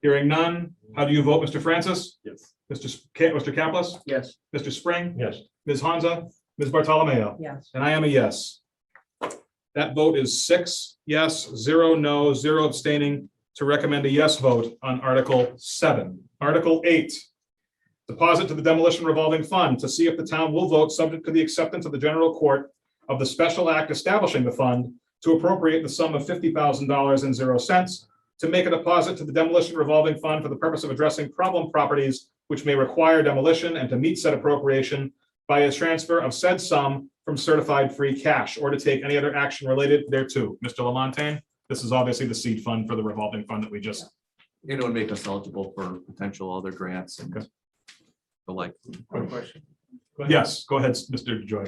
Hearing none. How do you vote, Mr. Francis? Yes. Mr. Caplis? Yes. Mr. Spring? Yes. Ms. Hansa? Ms. Bartolomeo? Yes. And I am a yes. That vote is 6 yes, 0 no, 0 abstaining to recommend a yes vote on Article 7. Article 8. Deposit to the demolition revolving fund to see if the town will vote subject to the acceptance of the general court of the special act establishing the fund to appropriate the sum of $50,000.00 to make a deposit to the demolition revolving fund for the purpose of addressing problem properties which may require demolition and to meet said appropriation by a transfer of said sum from certified free cash or to take any other action related thereto. Mr. Lamontagne, this is obviously the seed fund for the revolving fund that we just. It would make us eligible for potential other grants and the like. Quick question. Yes, go ahead, Mr. Joy.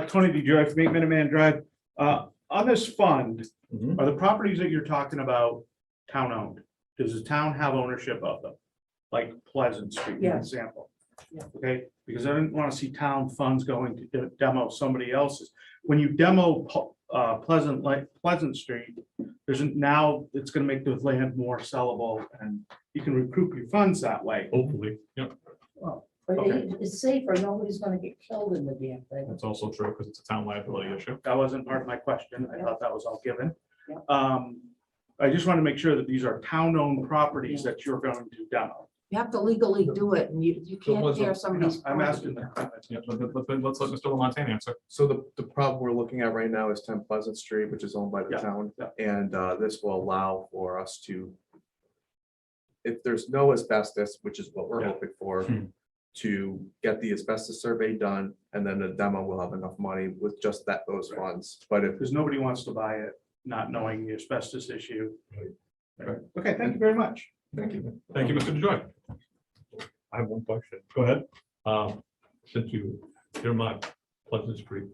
Tony DeJoy from 8 Minuteman Drive. On this fund, Mhm. are the properties that you're talking about town owned? Does the town have ownership of them? Like Pleasant Street, for Yeah. example? Yeah. Okay, because I didn't want to see town funds going to demo somebody else's. When you demo Pleasant Street, now it's gonna make the land more sellable and you can recoup your funds that way. Hopefully, yep, But Okay. it's safer, nobody's gonna get killed in the damn thing. that's also true because it's a town liability issue. That wasn't part of my question. I thought that was all given. Yeah. I just want to make sure that these are town-owned properties that you're going to demo. You have to legally do it, and you So can't what's tear up? somebody's. I'm asking property down. that. Yeah, let's let Mr. Lamontagne answer. So the problem we're looking at right now is 10 Pleasant Street, which is owned by the Yeah, town. yeah. And this will allow for us to, if there's no asbestos, which is what we're Yeah. hoping for, Hmm. to get the asbestos survey done, and then the demo will have enough money with just those funds. But if Because nobody wants to buy it, not knowing the asbestos issue. Right. Okay, thank you very much. Thank you. Thank you, Mr. DeJoy. I have one question. Go ahead. Since you're my Pleasant Street,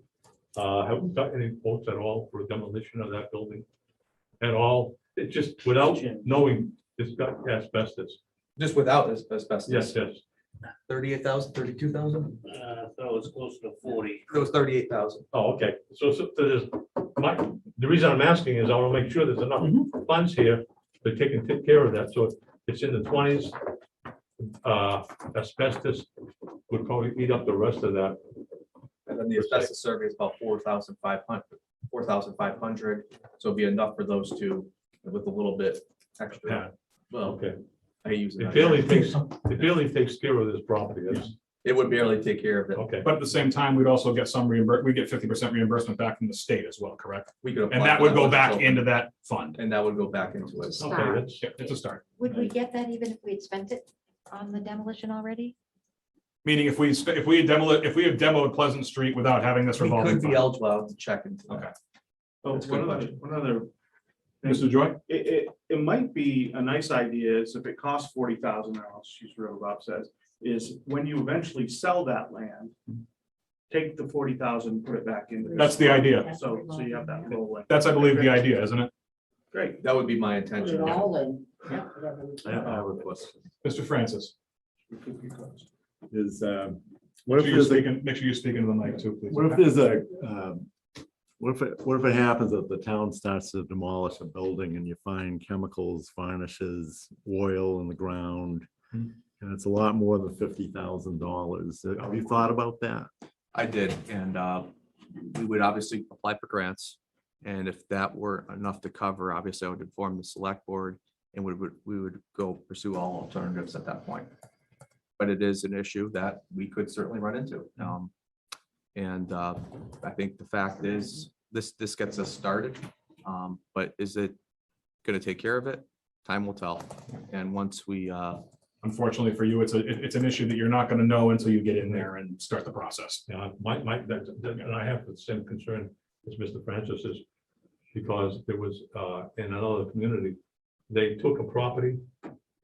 have we got any quotes at all for demolition of that building? At all? It's just without knowing it's got asbestos. Just without asbestos. Yes, yes. 38,000, 32,000? That was close to 40. It was 38,000. Oh, okay. So there's, the reason I'm asking is I want to make sure there's enough funds here to take care of that. So if it's in the 20s. Asbestos would probably eat up the rest of that. And then the asbestos survey is about 4,500. So it'd be enough for those two with a little bit extra. Yeah. Well, Okay. I use It barely takes care of this property. That's, It would barely take care of it. okay. But at the same time, we'd also get some reimbursement. We get 50% reimbursement back from the state as well, correct? We could. And apply that for would go once it's back open. into that fund. And that would go back into it. Okay, that's, Yeah, it's a start. Would we get that even if we had spent it on the demolition already? Meaning if we had demoed Pleasant Street without having this We revolving could be fund. eligible to check into that. Okay. Oh, That's a good one other, Mr. Joy? it might be a nice idea is if it costs $40,000, she's real Bob says, is when you eventually sell that land, take the 40,000, put it back into. That's the idea. So you have that rolling. That's, I believe, the idea, isn't it? Great. That would be my Put it intention. yeah. all in. I have a question. Mr. Francis, Is, make sure you speak into the mic too, please. what if there's a, what if it happens that the town starts to demolish a building and you find chemicals, varnishes, oil in the ground? Hmm. And it's a lot more than $50,000. Have you thought about that? I did, and we would obviously apply for grants. And if that were enough to cover, obviously I would inform the select board and we would go pursue all alternatives at that point. But it is an issue that we could certainly run into. And I think the fact is, this gets us started. But is it going to take care of it? Time will tell. And once we, Unfortunately for you, it's an issue that you're not going to know until you get in there and start the process. Yeah, and I have the same concern as Mr. Francis is, because there was, in another community, they took a property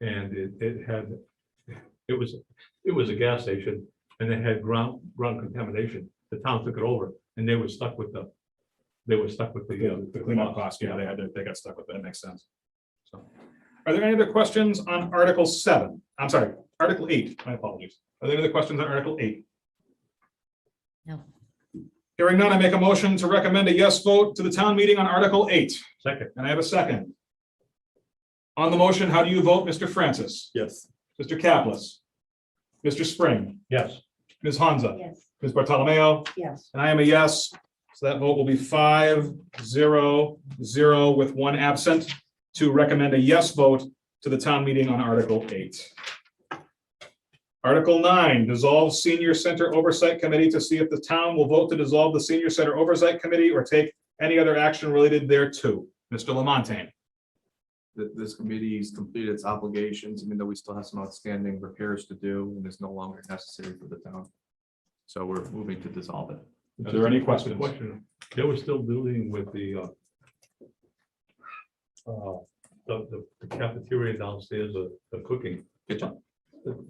and it was a gas station and they had ground contamination. The town took it over and they were stuck with the The cleanup cost, yeah, they got stuck with that. Makes sense. So, are there any other questions on Article 7? I'm sorry, Article 8. My apologies. Are there any other questions on Article 8? No. Hearing none, I make a motion to recommend a yes vote to the town meeting on Article 8. Second, And I have a second. On the motion, how do you vote, Mr. Francis? Yes. Mr. Caplis? Mr. Spring? yes. Ms. Hansa? Yes. Ms. Bartolomeo? Yes. And I am a yes. So that vote will be 5-0-0 with one absent to recommend a yes vote to the town meeting on Article 8. Article 9, dissolve Senior Center Oversight Committee to see if the town will vote to dissolve the Senior Center Oversight Committee or take any other action related thereto. Mr. Lamontagne. This committee's completed its obligations, even though we still have some outstanding repairs to do, and is no longer necessary for the town. So we're moving to dissolve it. Are there any Just a questions? question. They were still dealing with the cafeteria downstairs, the cooking. Kitchen.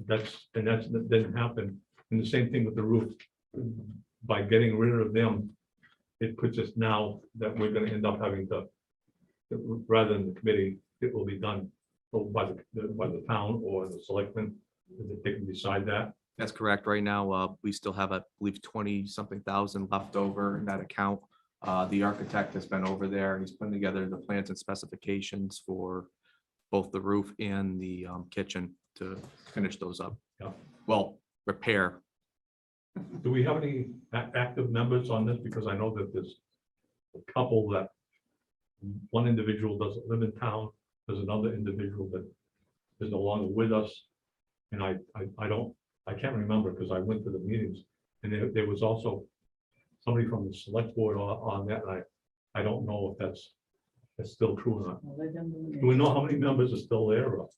That didn't happen. And the same thing with the roof. By getting rid of them, it puts us now that we're gonna end up having to, rather than the committee, it will be done by the town or the selectmen. They can decide that. That's correct. Right now, we still have, I believe, 20-something thousand left over in that account. The architect has been over there. He's putting together the plans and specifications for both the roof and the kitchen to finish those up. Yeah. Well, repair. Do we have any active members on this? Because I know that there's a couple that one individual doesn't live in town. There's another individual that is no longer with us. And I can't remember because I went to the meetings and there was also somebody from the select board on that. And I don't know if that's still true or not. Do we know how many members are still there? Or?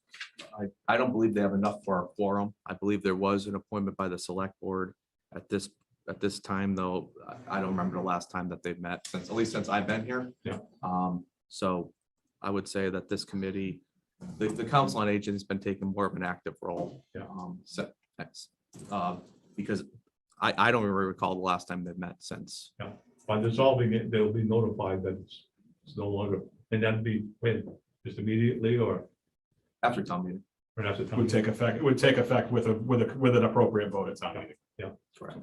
I don't believe they have enough for our quorum. I believe there was an appointment by the select board at this time, though. I don't remember the last time that they've met since, at least since I've been here. Yeah. So I would say that this committee, the Council on Aging has been taking more of an active role. Yeah. Because I don't really recall the last time they've met since. Yeah. By dissolving it, they'll be notified that it's no longer, and that'd be when, just immediately or After town meeting. after time? Would take effect, it would take effect with an appropriate vote at town meeting. Correct.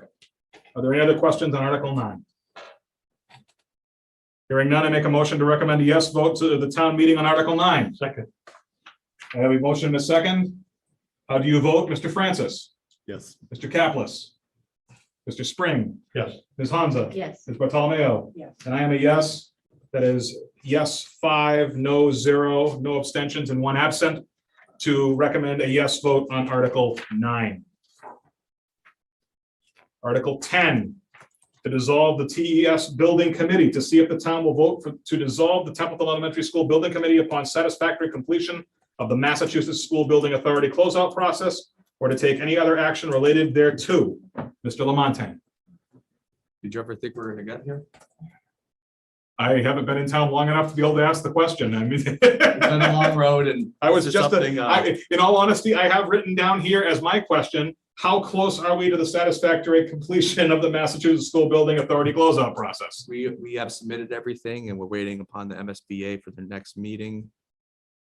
Are there any other questions on Article 9? Hearing none, I make a motion to recommend a yes vote to the town meeting on Article 9. Second, I have a motion and a second. How do you vote, Mr. Francis? Yes. Mr. Caplis? Mr. Spring? yes. Ms. Hansa? Yes. Ms. Bartolomeo? Yes. And I am a yes. That is yes 5, no 0, no abstentions, and one absent to recommend a yes vote on Article 9. Article 10, to dissolve the TES Building Committee to see if the town will vote to dissolve the Templeton Elementary School Building Committee upon satisfactory completion of the Massachusetts School Building Authority closeout process or to take any other action related thereto. Mr. Lamontagne. Did you ever think we were gonna get here? I haven't been in town long enough to be able to ask the question. I mean, It's been a long road and. I was this is just, something, in all honesty, I have written down here as my question, how close are we to the satisfactory completion of the Massachusetts School Building Authority closeout process? We have submitted everything and we're waiting upon the MSBA for the next meeting.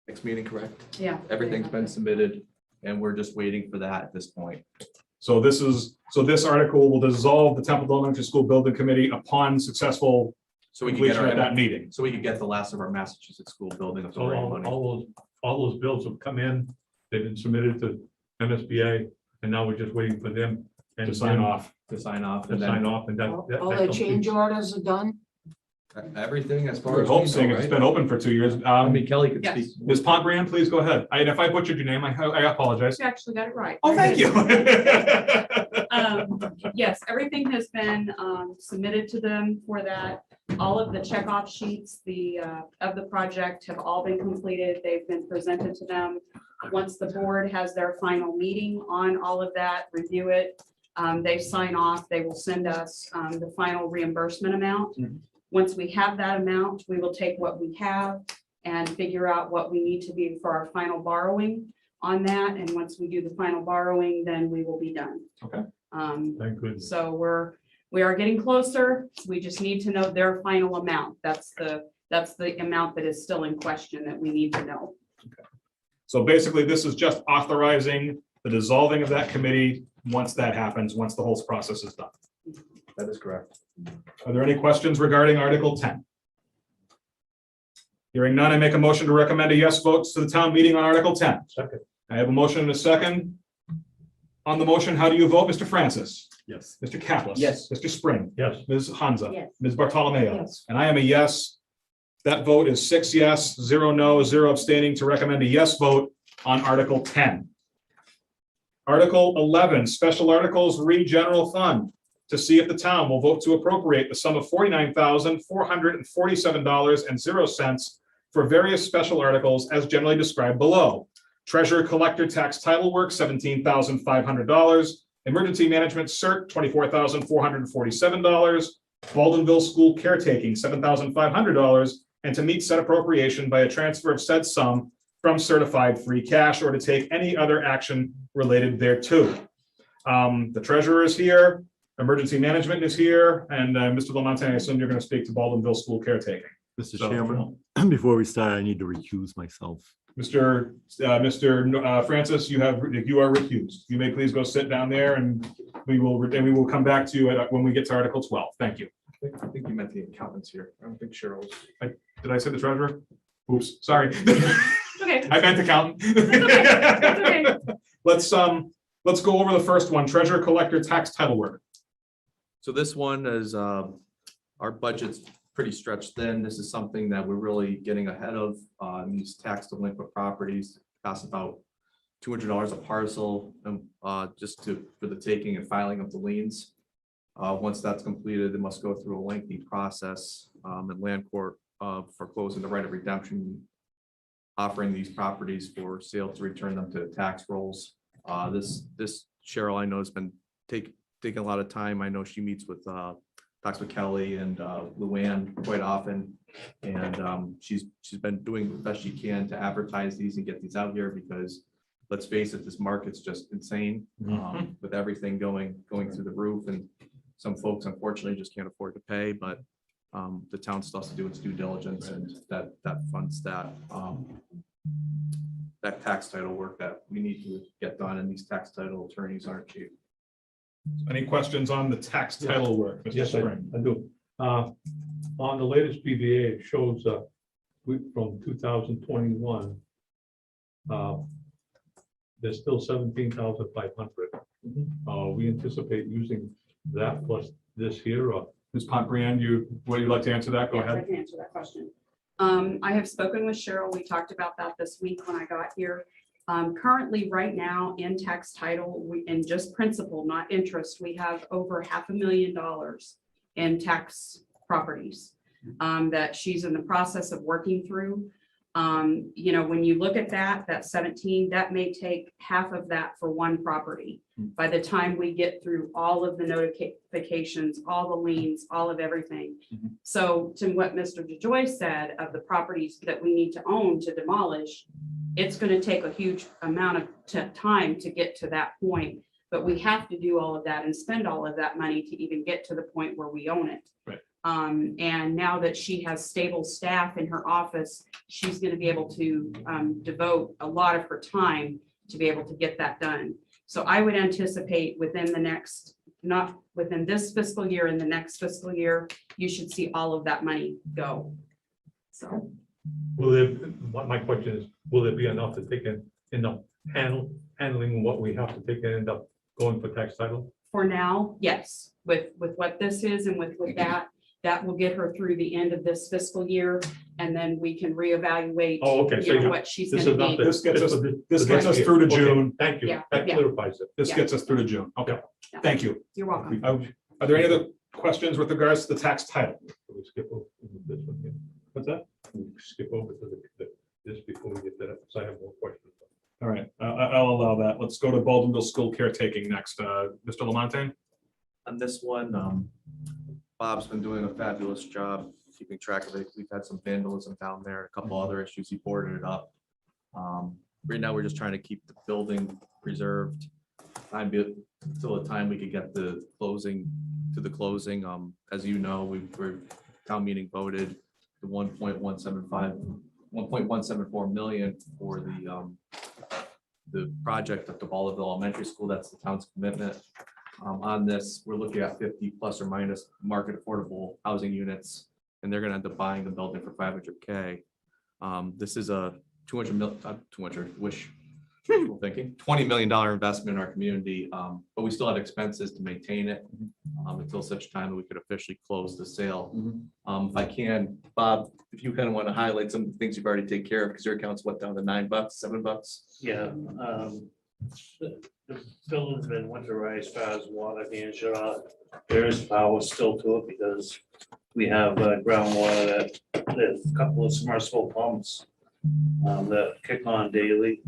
Next meeting, correct? Yeah. Everything's been submitted and we're just waiting for that at this point. So this article will dissolve the Templeton Elementary School Building Committee upon successful So we can get completion at that our, meeting. so we can get the last of our Massachusetts school building So authority money. all those bills have come in, they've been submitted to MSBA, and now we're just waiting for them. And To sign off. To sign off To and sign then off and that. that All the completes- change orders are done? everything as I far would as. hope we know, seeing it's right? been open for 2 years. I mean, Kelly could Yes. speak. Ms. Pontbrand, please go ahead. And if I butchered your name, I apologize. You actually got it right. Oh, thank you. Yes, everything has been submitted to them for that. All of the checkoff sheets, of the project have all been completed. They've been presented to them. Once the board has their final meeting on all of that, review it, they sign off, they will send us the final reimbursement amount. Mhm. Once we have that amount, we will take what we have and figure out what we need to be for our final borrowing on that. And once we do the final borrowing, then we will be done. Okay. Thank goodness. So we are getting closer. We just need to know their final amount. That's the amount that is still in question that we need to know. So basically, this is just authorizing the dissolving of that committee once that happens, once the whole process is done. That is correct. Are there any questions regarding Article 10? Hearing none, I make a motion to recommend a yes vote to the town meeting on Article 10. Second. I have a motion and a second. On the motion, how do you vote, Mr. Francis? Yes. Mr. Caplis? Yes. Mr. Spring? Yes. Ms. Hansa? Yes. Ms. Bartolomeo? Yes. And I am a yes. That vote is 6 yes, 0 no, 0 abstaining to recommend a yes vote on Article 10. Article 11, Special Articles Re General Fund, to see if the town will vote to appropriate the sum of $49,447.00 for various special articles as generally described below. Treasurer Collector Tax Title Work, $17,500. Emergency Management CERT, $24,447. Baldenville School Caretaking, $7,500. And to meet said appropriation by a transfer of said sum from certified free cash or to take any other action related thereto. The treasurer is here, emergency management is here, and Mr. Lamontagne, I assume you're going to speak to Baldenville School Caretaking. Mr. So, Chairman, before we start, I need to recuse myself. Mr. Francis, you are recused. You may please go sit down there, and we will come back to you when we get to Article 12. Thank you. I think you meant the accountants here. I don't think Cheryl's. Did I say the treasurer? Oops, sorry. Okay. I meant accountant. That's okay. Let's go over the first one, treasurer collector tax title work. So this one is, our budget's pretty stretched thin. This is something that we're really getting ahead of, these tax delinquent properties. Cost about $200 a parcel, just for the taking and filing of the liens. Once that's completed, it must go through a lengthy process, in land court, for closing the right of redemption, offering these properties for sale to return them to the tax rolls. This Cheryl, I know, has been taking a lot of time. I know she meets with talks with Kelly and Luann quite often, and she's been doing the best she can to advertise these and get these out here, because let's face it, this market's just insane, with everything going through the roof, and some folks unfortunately just can't afford to pay, but the town still has to do its due diligence, and that funds that tax title work that we need to get done, and these tax title attorneys aren't cheap. Any questions on the tax title work, Mr. Yes, I Spring? do. On the latest BVA, it shows from 2021, there's still 17,500. We anticipate using that plus this year, or? Ms. Pontbriand, would you like to answer that? Go Yes, I ahead. can answer that question. I have spoken with Cheryl. We talked about that this week when I got here. Currently, right now, in tax title, in just principal, not interest, we have over $500,000 in tax properties that she's in the process of working through. When you look at that 17, that may take half of that for one property. By the time we get through all of the notifications, all the liens, all of everything. So to what Mr. DeJoy said of the properties that we need to own to demolish, it's going to take a huge amount of time to get to that point. But we have to do all of that and spend all of that money to even get to the point where we own it. Right. And now that she has stable staff in her office, she's going to be able to devote a lot of her time to be able to get that done. So I would anticipate within the next, not within this fiscal year, in the next fiscal year, you should see all of that money go. So. My question is, will there be enough to take in handling what we have to take and end up going for tax title? For now, yes, with what this is and with that will get her through the end of this fiscal year, and then we can reevaluate. Oh, okay. So what she's this going is not to be. This gets us next year. through to Okay, June. Thank you. Yeah, That yeah. clarifies it. This Yeah. gets us through to June. Okay, Yeah. thank you. You're welcome. Are there any other questions with regards to the tax title? Can we skip over this one here? What's that? Can we skip over to this before we get that, because I have more questions. All right, I'll allow that. Let's go to Baldenville School Caretaking next. Mr. Lamontagne? On this one, Bob's been doing a fabulous job keeping track of it. We've had some vandalism down there, a couple other issues. He boarded it up. Right now, we're just trying to keep the building preserved until the time we could get the closing. As you know, we're town meeting voted the 1.174 million for the project at the Baldenville Elementary School. That's the town's commitment. On this, we're looking at 50 plus or minus market affordable housing units, and they're gonna end up buying the building for 500K. This is a 200, wishful thinking, $20 million investment in our community, but we still have expenses to maintain it until such time that we could officially close the sale. If I can, Bob, if you kind of want to highlight some of the things you've already taken care of, because your account's what, down to $9, $7? Yeah, the building's been winterized as far as water being shut off. There is power still to it because we have groundwater that, there's a couple of submersible pumps that kick on daily.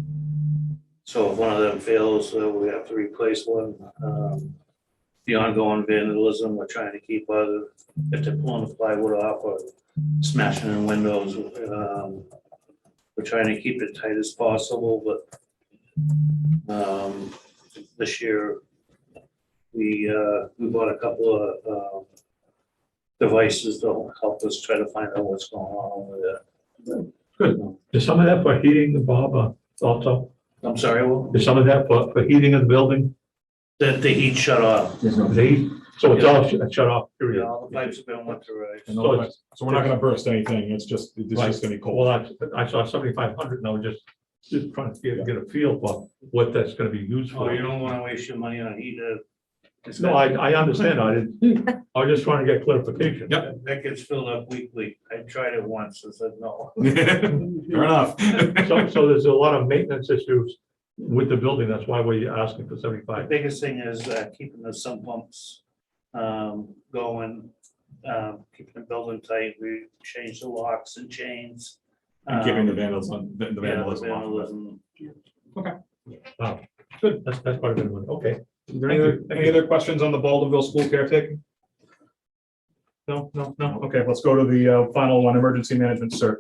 So if one of them fails, we have to replace one. The ongoing vandalism, we're trying to keep other, if they're pulling the plywood off or smashing in windows. We're trying to keep it tight as possible, but this year we bought a couple of devices that help us try to find out what's going on with it. Good. Is some of that for heating, Bob, also? I'm sorry, well, Is some of that for heating of the building? the heat shut off. The heat? So it's all shut off, Yeah, period? all the pipes have been winterized. So we're not gonna burst anything. It's just gonna be cold. Well, I saw 7,500 and I was just trying to get a feel for what that's gonna be used Oh, for. you don't wanna waste your money on heater. No, I understand. I was just trying to get clarification. Yep. That gets filled up weekly. I tried it once and said no. Fair enough. So there's a lot of maintenance issues with the building. That's why we're asking for The 75. biggest thing is keeping the sump pumps going, keeping the building tight. We changed the locks and chains. And giving the vandalism, the Yeah, the vandalism off. vandalism. Wow. Good. That's part of it. Okay. Is there any other questions on the Baldwinville school caretaking? No. Okay, let's go to the final one, emergency management cert.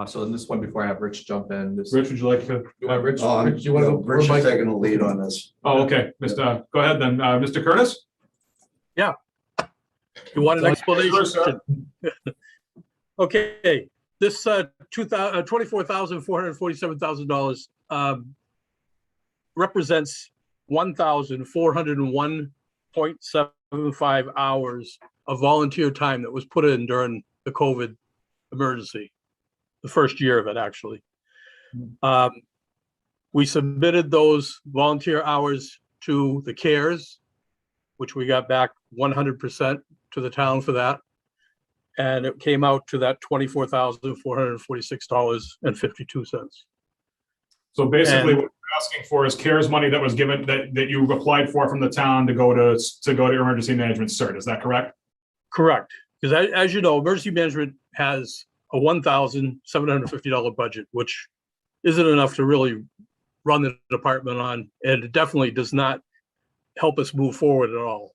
So in this one, before I have Rich jump in, this. Rich, would you like to? You want Rich? Rich, you want to? Rich is taking the lead on this. Oh, okay, Mr. Go ahead then, Mr. Curtis? You want an Sure, explanation? sir. Okay, this $24,447,000 represents 1,401.75 hours of volunteer time that was put in during the COVID emergency, the first year of it, actually. We submitted those volunteer hours to the CARES, which we got back 100% to the town for that. And it came out to that $24,446.52. So basically, And- what we're asking for is CARES money that was given, that you applied for from the town to go to emergency management cert, is that correct? Correct, because as you know, emergency management has a $1,750 budget, which isn't enough to really run the department on, and it definitely does not help us move forward at all.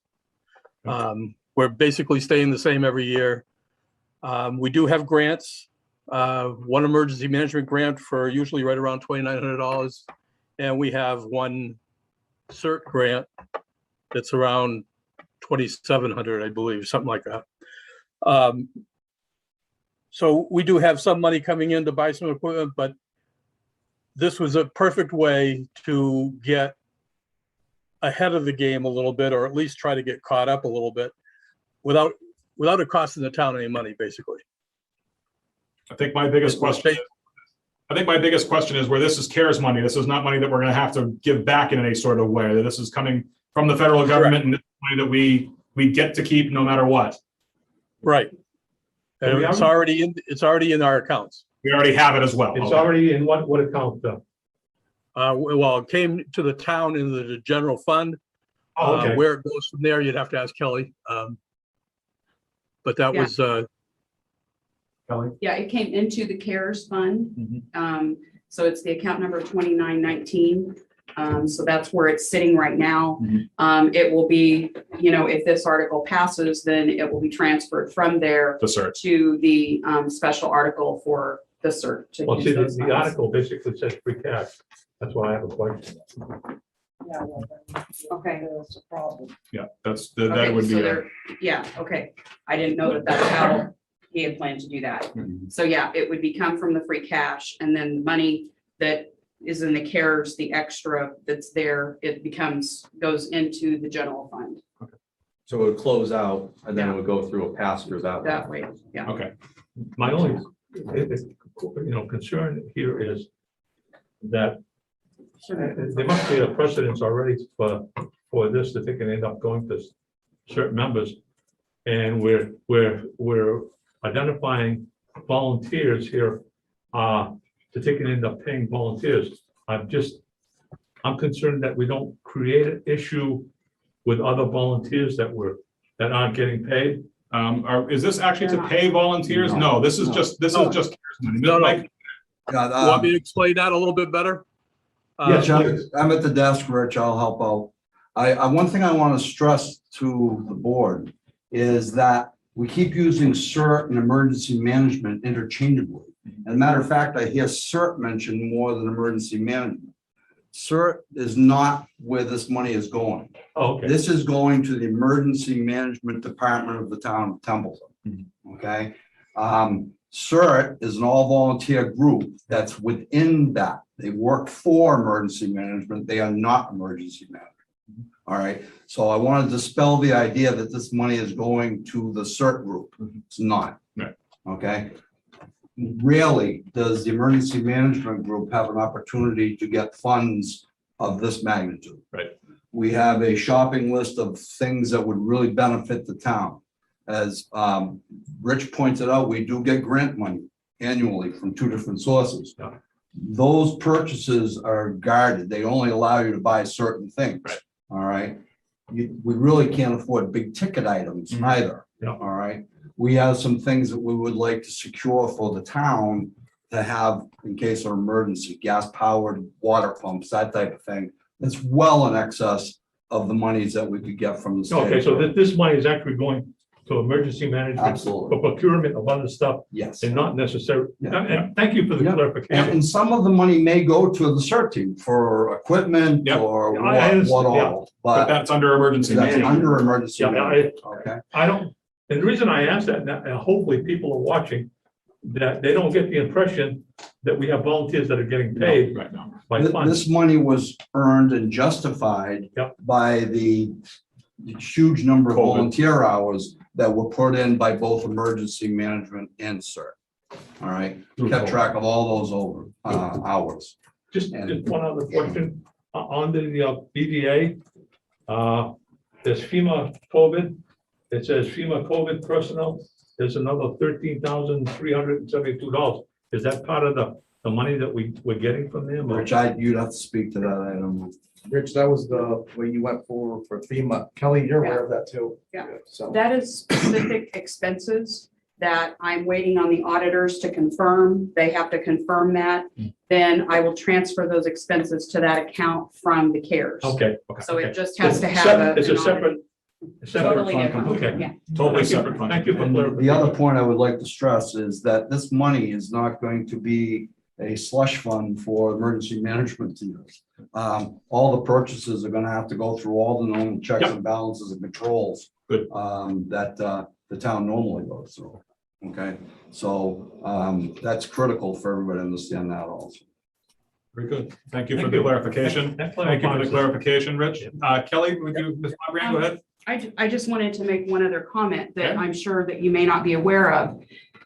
We're basically staying the same every year. We do have grants, one emergency management grant for usually right around $2,900, and we have one CERT grant that's around $2,700, I believe, something like that. So we do have some money coming in to buy some equipment, but this was a perfect way to get ahead of the game a little bit, or at least try to get caught up a little bit without it costing the town any money, basically. I think my biggest question is where this is CARES money, this is not money that we're gonna have to give back in any sort of way, that this is coming from the federal government and this is money that we get to keep no matter what. Right. And it's already in our accounts. We already have it as well. It's Okay. already in what account though? Well, it came to the town into the general fund. Oh, okay. Where it goes from there, you'd have to ask Kelly. But that Yeah. was, Kelly? Yeah, it came into the CARES fund. Mhm. So it's the account number 2919. So that's where it's sitting right now. It will be, if this article passes, then it will be transferred from there The cert. to the special article for the cert. to Well, use see, those the funds. article basically says free cash. That's why I have a question. Okay. Yeah, that Okay, would so be, there, yeah, okay. I didn't know that that's how he had planned to do that. So yeah, it would become from the free cash, and then the money that is in the CARES, the extra that's there, it goes into the general fund So it would close out and then it would go through a pass-through that way. that way, yeah. Okay, My only, concern here is that there must be a precedence already for this that they can end up going to certain members. And we're identifying volunteers here, that they can end up paying volunteers. I'm concerned that we don't create an issue with other volunteers that aren't getting paid. is this actually to pay volunteers? No, this is just CARES money. No, no. Mike, Yeah, Want me to explain that a little bit better? Yeah, Chuck, I'm at the desk, Rich, I'll help out. One thing I want to stress to the board is that we keep using CERT and emergency management interchangeably. As a matter of fact, I hear CERT mentioned more than emergency management. CERT is not where this money is going. Oh, okay. This is going to the Emergency Management Department of the town of Templeton. Okay? CERT is an all-volunteer group that's within that. They work for emergency management. They are not emergency management. All right. So I want to dispel the idea that this money is going to the CERT group. It's not. Right. Okay. Rarely does the emergency management group have an opportunity to get funds of this magnitude. Right. We have a shopping list of things that would really benefit the town. As Rich pointed out, we do get grant money annually from 2 different sources. Yeah. Those purchases are guarded. They only allow you to buy certain things. Right. All right. We really can't afford big ticket items either. Yeah. All right. We have some things that we would like to secure for the town to have in case of emergency, gas powered water pumps, that type of thing. That's well in excess of the monies that we could get from the state. Okay, so this money is actually going to emergency management. Absolutely. For procurement of other stuff Yes. and not necessarily. Yeah. And thank you for the Yeah. clarification. And some of the money may go to the CERT team for equipment Yep. or I understand, what yeah. all, but but that's under emergency that's management. under emergency. Yeah, management, Okay. I don't, and the reason I ask that, and hopefully people are watching, that they don't get the impression that we have volunteers that are getting paid Right now. by funds. This money was earned and justified Yep. by the huge number of COVID. volunteer hours that were put in by both emergency management and CERT. All right, kept track of all those hours. Just one other question, on the BDA, there's FEMA COVID, it says FEMA COVID personnel, there's another $13,372. Is that part of the money that we're getting from them? or- Rich, you'd have to speak to that item. Rich, that was the way you went for FEMA. Kelly, you're aware of that too. Yeah. So. That is specific expenses that I'm waiting on the auditors to confirm. They have to confirm that. Then I will transfer those expenses to that account from the CARES. Okay. So okay. it just has to have It's a an audit. separate. Totally fund. different, Okay. yeah. Totally Thank you. separate fund. Thank you for And clarifying. the other point I would like to stress is that this money is not going to be a slush fund for emergency management to use. All the purchases are gonna have to go through all the normal checks Yep. and balances and controls. Good. That the town normally goes through. Okay, so that's critical for everybody to understand that also. Very good. Thank you for Thank the you. clarification. That Thank you for the clarifies it. clarification, Rich. Kelly, would you, Ms. Montbrand, go ahead. I just wanted to make one other comment that Okay. I'm sure that you may not be aware of.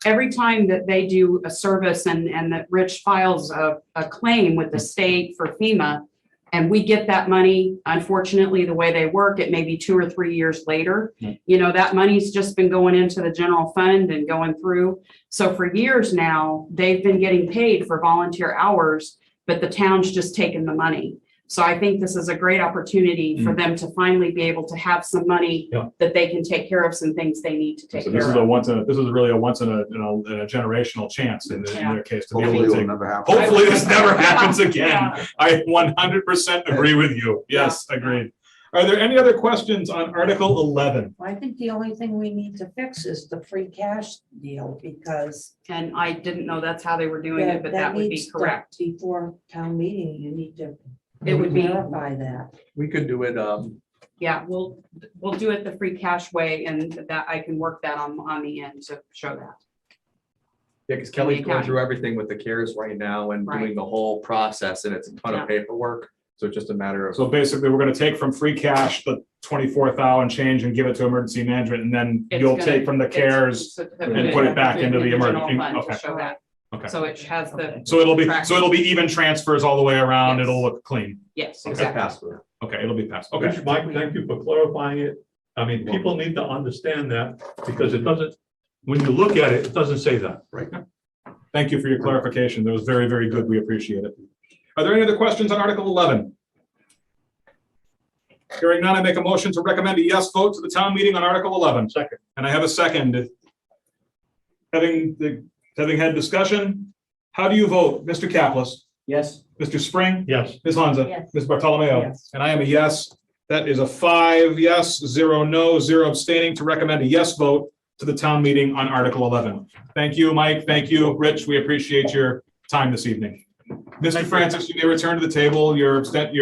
Every time that they do a service and that Rich files a claim with the state for FEMA, and we get that money, unfortunately, the way they work, it may be 2 or 3 years later. You know, that money's just been going into the general fund and going through. So for years now, they've been getting paid for volunteer hours, but the town's just taken the money. So I think this is a great opportunity for them to finally be able to have some money Yeah. that they can take care of some things they need to take So this care is a of. this is really a once in a generational chance in their case to be Hopefully able it'll to. never happen. Hopefully this never Yeah. happens again. Yeah. I 100% agree with you. Yes, agreed. Are there any other questions on Article 11? I think the only thing we need to fix is the free cash deal because And I didn't know that's how they were doing it, but that would be needs to- correct. Before town meeting, you need to It would be, verify that. We could do it, yeah, we'll do it the free cash way and that I can work that on the end to show that. Yeah, because Kelly's going county. through everything with the CARES right now and Right. doing the whole process, and it's a ton Yeah. of paperwork. So it's just a matter of. So basically, we're gonna take from free cash the 24,000 change and give it to emergency management, and then It's you'll gonna- take from the it's- CARES. and put it back into the general emergency- fund to okay. show that. Okay, So it has the. so it'll be track. even transfers all the way around. Yes. It'll look clean. Yes, It's exactly. passed through. Okay, it'll be passed. Okay. Okay, Mike, thank you for clarifying it. I mean, people need to understand that because it doesn't, when you look at it, it doesn't say that. Right. Thank you for your clarification. That was very, very good. We appreciate it. Are there any other questions on Article 11? Hearing none, I make a motion to recommend a yes vote to the town meeting on Article 11. Second. And I have a second. Having had discussion, how do you vote? Mr. Kaplis? Yes. Mr. Spring? Yes. Ms. Lanza? Yes. Ms. Bartolomeo? Yes. And I am a yes. That is a 5 yes, 0 no, 0 abstaining to recommend a yes vote to the town meeting on Article 11. Thank you, Mike. Thank you, Rich. We appreciate your time this evening. Mr. Francis, you may return to the table. Your Penalty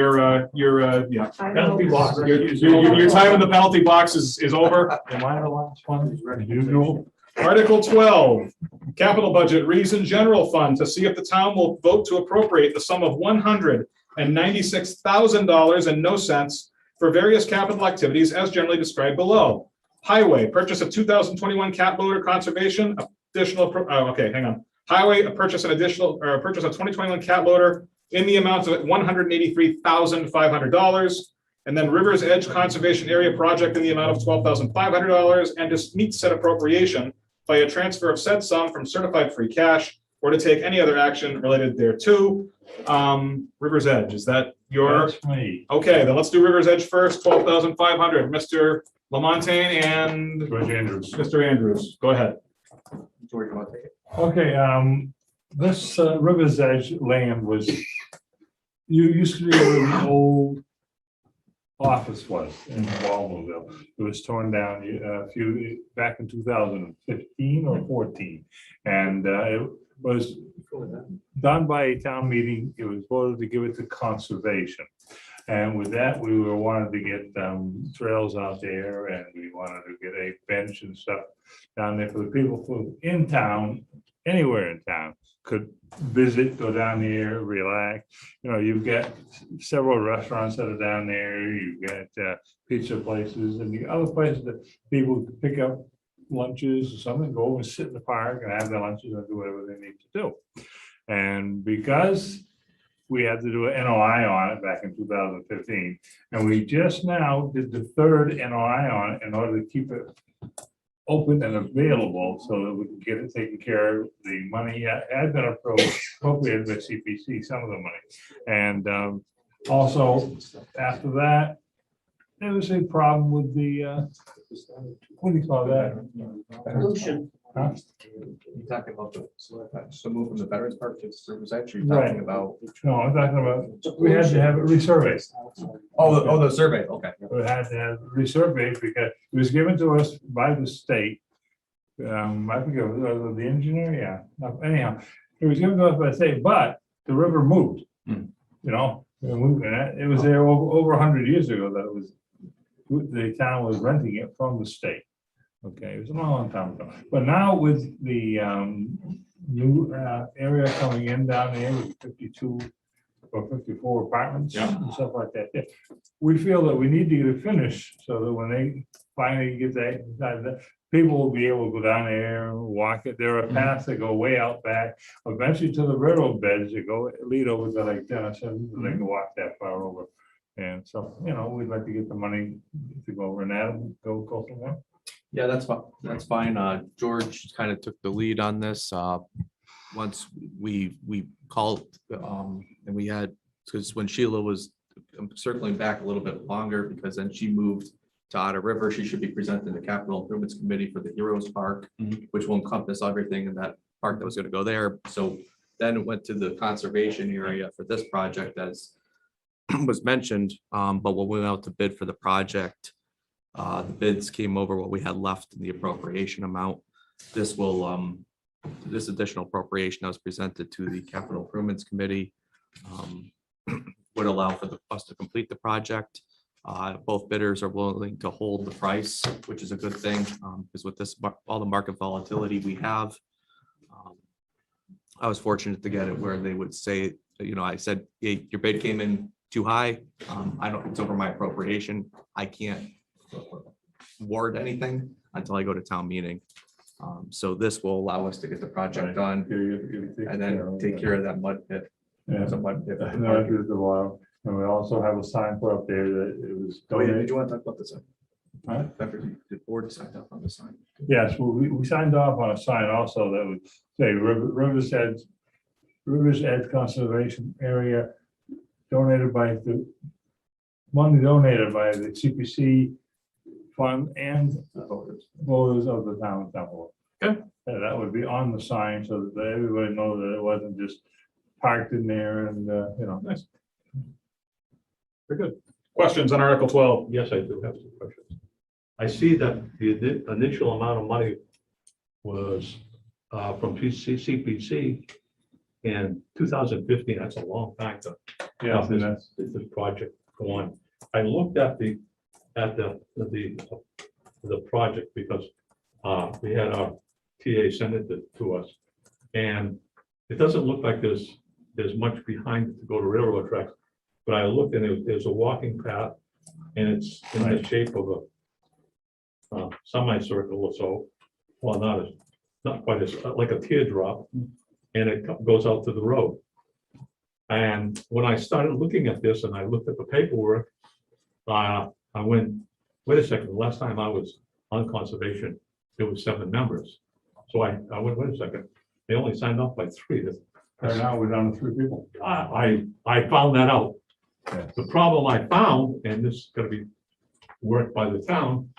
box. your time in the penalty box is over. Am I the last one? As usual. Article 12, capital budget, reason general fund, to see if the town will vote to appropriate the sum of $196,000 and no cents for various capital activities as generally described below. Highway, purchase of 2021 cat loader conservation, additional, hang on. Highway, purchase a 2021 cat loader in the amount of $183,500. And then Rivers Edge Conservation Area project in the amount of $12,500, and to meet said appropriation by a transfer of said sum from certified free cash or to take any other action related thereto. Rivers Edge, is that your? That's me. Okay, then let's do Rivers Edge first, 12,500. Mr. Lamontagne and George Andrews. Mr. Andrews, go ahead. George, you want to take it? Okay, this River's Edge land was, used to be where the old office was in Walmoville. It was torn down back in 2015 or 14. And it was done by a town meeting. It was voted to give it to conservation. And with that, we wanted to get trails out there, and we wanted to get a bench and stuff down there for the people who in town, anywhere in town, could visit, go down there, relax. You know, you've got several restaurants that are down there. You've got pizza places and the other places that people can pick up lunches or something, go over and sit in the park and have their lunches and do whatever they need to do. And because we had to do an NOI on it back in 2015, and we just now did the third NOI on it in order to keep it open and available so that we can get it taken care of. The money had been appropriated by CPC, some of the money. And also, after that, there was a problem with the, what do you call that? Pollution. Huh? You're talking about the move from the Veterans Park to Rivers Edge, you're Right. talking about. No, I'm talking about, we had to have it resurveyed. Oh, the survey, okay. We had to have it resurveyed because it was given to us by the state. I forget, was it the engineer? Yeah. Anyhow, it was given to us by the state, but the river moved. You know, it moved, and it was there over 100 years ago that it was, the town was renting it from the state. Okay, it was a long time ago. But now with the new area coming in down there with 52 or 54 apartments and stuff like that, we feel that we need to get it finished so that when they finally get that, people will be able to go down there and walk it. There are paths that go way out back, eventually to the railroad beds that go lead over to like Dennis, and they can walk that far over. And so, you know, we'd like to get the money to go over and go from there. Yeah, that's fine. That's fine. George kind of took the lead on this. Once we called, and we had, because when Sheila was circling back a little bit longer, because then she moved to Otter River, she should be presenting the Capital Improvements Committee for the Heroes Park, which will encompass everything in that park that was going to go there. So then it went to the conservation area for this project, as was mentioned. But when we went out to bid for the project, the bids came over what we had left in the appropriation amount. This will, this additional appropriation that was presented to the Capital Improvements Committee would allow for us to complete the project. Both bidders are willing to hold the price, which is a good thing, because with this, all the market volatility we have, I was fortunate to get it where they would say, I said, hey, your bid came in too high. It's over my appropriation. I can't award anything until I go to town meeting. So this will allow us to get the project done and then take care of that mud pit. Yeah. It's a mud pit. No, it is a while. And we also have a sign put up there that it was Oh, yeah, did donated. you want to talk about the sign? Huh? The board signed up on the sign. Yes, well, we signed off on a sign also that would say Rivers Edge Conservation Area donated by the money donated by the CPC fund and voters of the town of Templeton. Okay. And that would be on the sign so that everybody knows that it wasn't just parked in there and, Nice. Very good. Questions on Article 12? Yes, I do have some questions. I see that the initial amount of money was from CPC in 2015. That's a long time to yeah, have and that's, this project go on. I looked at the project because we had our TA send it to us. And it doesn't look like there's much behind it to go to railroad tracks. But I looked and there's a walking path and it's in the shape of a semicircle or so. Well, not quite as, like a teardrop, and it goes out to the road. And when I started looking at this and I looked at the paperwork, I went, wait a second, the last time I was on conservation, there was 7 members. So I went, wait a second, they only signed off by 3. right now we're down to 3 people. I found that out. Yes. The problem I found, and this is gonna be worked by the town,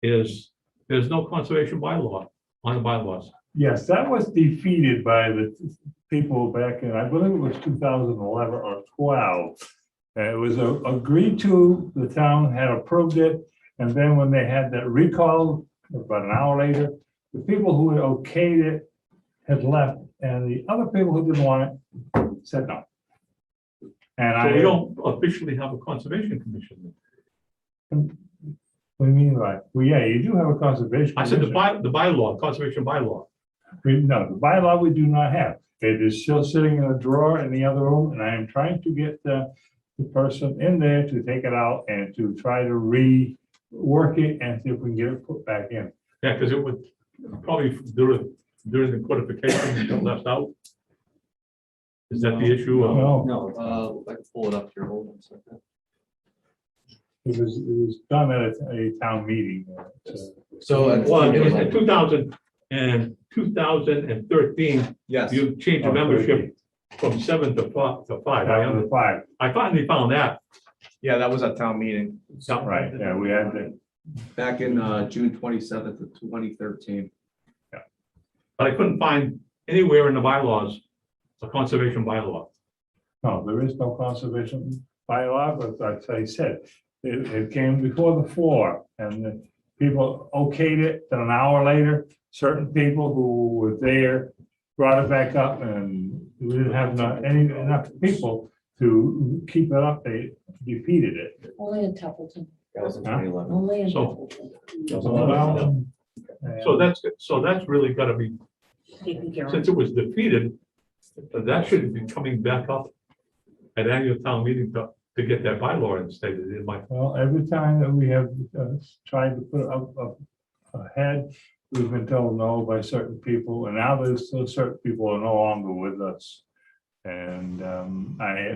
is there's no conservation bylaw on the bylaws. Yes, that was defeated by the people back in, I believe it was 2011 or 12. It was agreed to, the town had approved it, and then when they had that recall, about an hour later, the people who had okayed it had left, and the other people who didn't want it said no. And So we I, don't officially have a conservation commission. what do you mean by, well, yeah, you do have a conservation. I said the commission. bylaw, conservation bylaw. No, the bylaw we do not have. It is still sitting in a drawer in the other room, and I am trying to get the person in there to take it out and to try to rework it and see if we can get it put back in. Yeah, because it would probably during the codification, it got left out. Is that the issue? No, I can pull it up here. Hold on a second. it was done at a town meeting. So, Well, in 2013, yes, you changed the membership from 7 to 5. Five, I finally found that. yeah, that was at town meeting right, yeah, we had the, back in June 27th of 2013. But I couldn't find anywhere in the bylaws a conservation bylaw. no, there is no conservation bylaw, but as I said, it came before the floor, and the people okayed it, then an hour later, certain people who were there brought it back up, and we didn't have enough people to keep it up, they defeated it. Only in Templeton. That was in Huh? 2011. Only in So- Templeton. So that's really gotta be, Taken care of. since it was defeated, that should be coming back up at annual town meeting to get that bylaw instated in my. Well, every time that we have tried to put up ahead, we've been told no by certain people, and now there's still certain people are no longer with us. And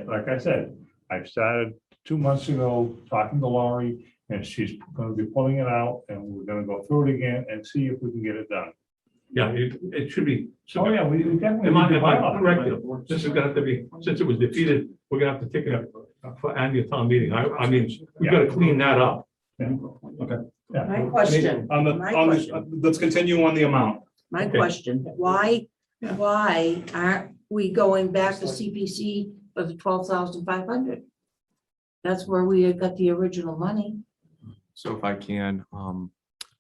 like I said, I started 2 months ago talking to Laurie, and she's gonna be pulling it out, and we're gonna go through it again and see if we can get it done. Yeah, it should be. Oh, yeah, we definitely. Am I need the bylaw. correct? This is gonna have to be, since it was defeated, we're gonna have to take it up for annual town meeting. I mean, we gotta clean that up. Yeah. My question, On the, My on question. the, let's continue on the amount. my Okay. question, why Yeah. aren't we going back to CPC for the 12,500? That's where we had got the original money. So if I can,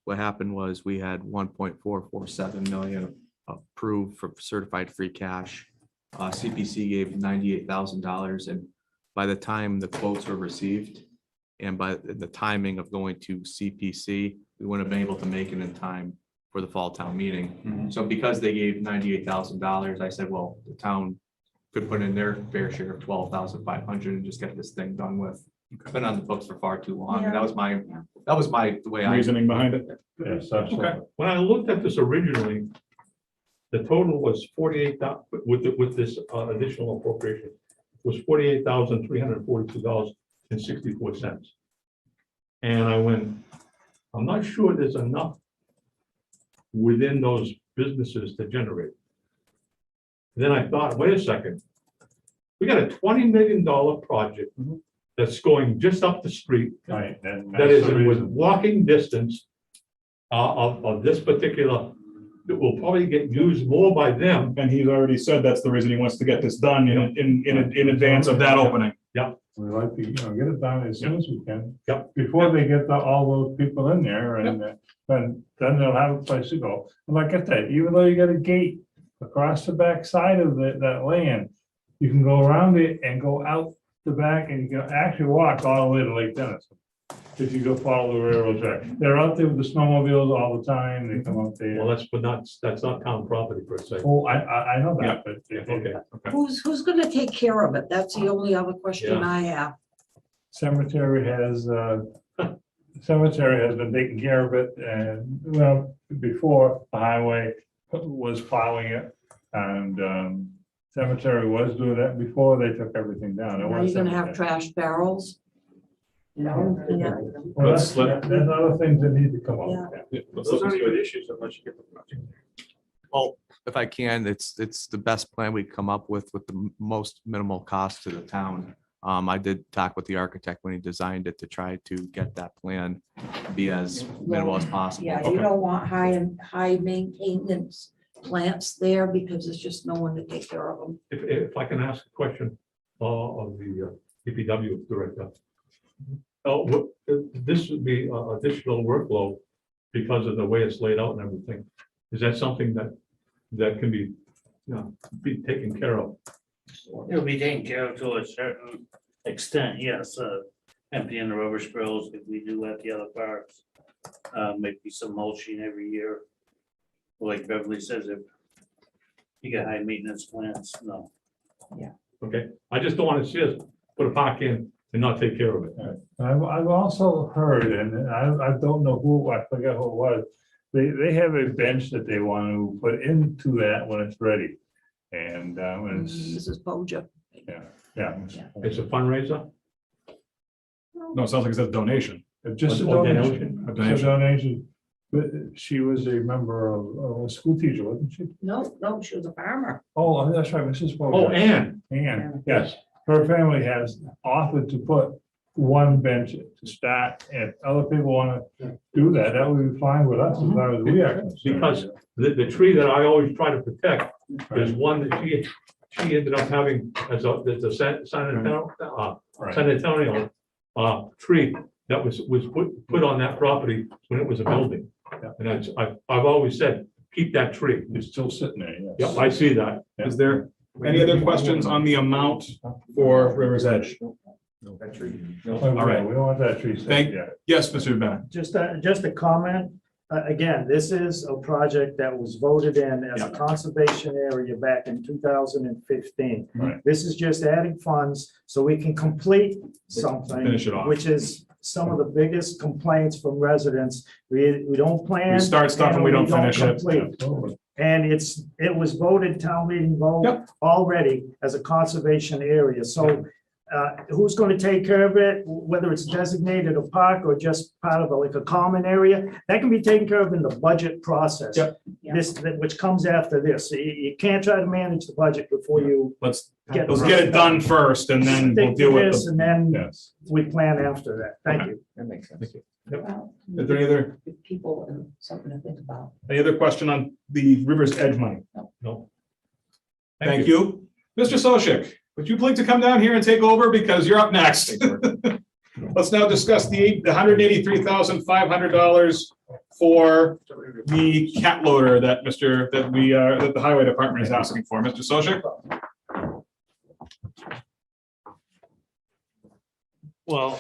what happened was we had 1.447 million approved for certified free cash. CPC gave $98,000, and by the time the quotes were received and by the timing of going to CPC, we wouldn't have been able to make it in time for the fall town meeting. So because they gave $98,000, I said, well, the town could put in their fair share of 12,500 and just get this thing done with. It's been on the books for far too long. And that was the way I. Reasoning behind it. Yes, Okay. absolutely. When I looked at this originally, the total was 48,000 with this additional appropriation was $48,342.64. And I went, I'm not sure there's enough within those businesses to generate. Then I thought, wait a second, we got a $20 million project that's going just up the street. Right. and That that's is the in reason. walking distance of this particular, it will probably get used more by them. And he's already said that's the reason he wants to get this done in advance of that opening. We like to, get it done as soon as we can. Yep. Before they get all those people in there and then they'll have a place to go. And like I said, even though you got a gate across the back side of that land, you can go around it and go out the back and you can actually walk all the way to Lake Denison. If you go follow the railroad track. They're out there with the snowmobiles all the time. They come out there. Well, that's not town property per se. Oh, I know that, but. Okay. Who's gonna take care of it? That's the only other question I have. Cemetery has been taking care of it and, before the highway was plowing it. And cemetery was doing that before they took everything down. Are you gonna have trash barrels? No. Well, there's other things that need to come up. Those aren't even issues unless you get the project. Well, if I can, it's the best plan we come up with the most minimal cost to the town. I did talk with the architect when he designed it to try to get that plan to be as minimal as possible. Yeah, you don't want high maintenance plants there because there's just no one to take care of them. If I can ask a question of the DPW director. This would be additional workload because of the way it's laid out and everything. Is that something that can be taken care of? It'll be taken care of to a certain extent, yes, emptying the rubbish barrels if we do at the other parks. Maybe some mulching every year. Like Beverly says, if you get high maintenance plants, no. Okay, I just don't want to see us put a park in and not take care of it. I've also heard, and I don't know who, I forget who it was, they have a bench that they want to put into that when it's ready. And when it's, Mrs. Boja. yeah. It's a fundraiser? No, it sounds like it's a donation. Just a Or donation. A It's donation. a donation. But she was a member of a school teacher, wasn't she? No, she was a farmer. Oh, that's right, Mrs. Boga. Oh, Ann. And, yes, her family has offered to put one bench to start, and other people want to do that, that would be fine with us as far as we are concerned. Because the tree that I always try to protect is one that she ended up having as a San Antonio tree that was put on that property when it was a building. And I've always said, keep that tree. It's still sitting there, yes. Yep, I see that. Is there any other questions on the amount for River's Edge? That tree. All right, we don't want that tree. Thank- Yes, Mr. Bennett. Just a comment. Again, this is a project that was voted in as a conservation area back in 2015. Right. This is just adding funds so we can complete something, Finish it off. which is some of the biggest complaints from residents. We don't plan. We start stuff and we don't finish it. complete. And it was voted town meeting vote already as a conservation area. So who's going to take care of it, whether it's designated a park or just part of like a common area, that can be taken care of in the budget process. Which comes after this. You can't try to manage the budget before you. Let's get it done first and then we'll Stick deal to with this the. and then Yes. we plan after that. Thank you. That makes sense. Well, Is there any other, give people something to think about. any other question on the River's Edge money? No. Thank you. Mr. Soshik, would you like to come down here and take over because you're up next? Let's now discuss the $183,500 for the cat loader that that the highway department is asking for. Mr. Soshik? Well,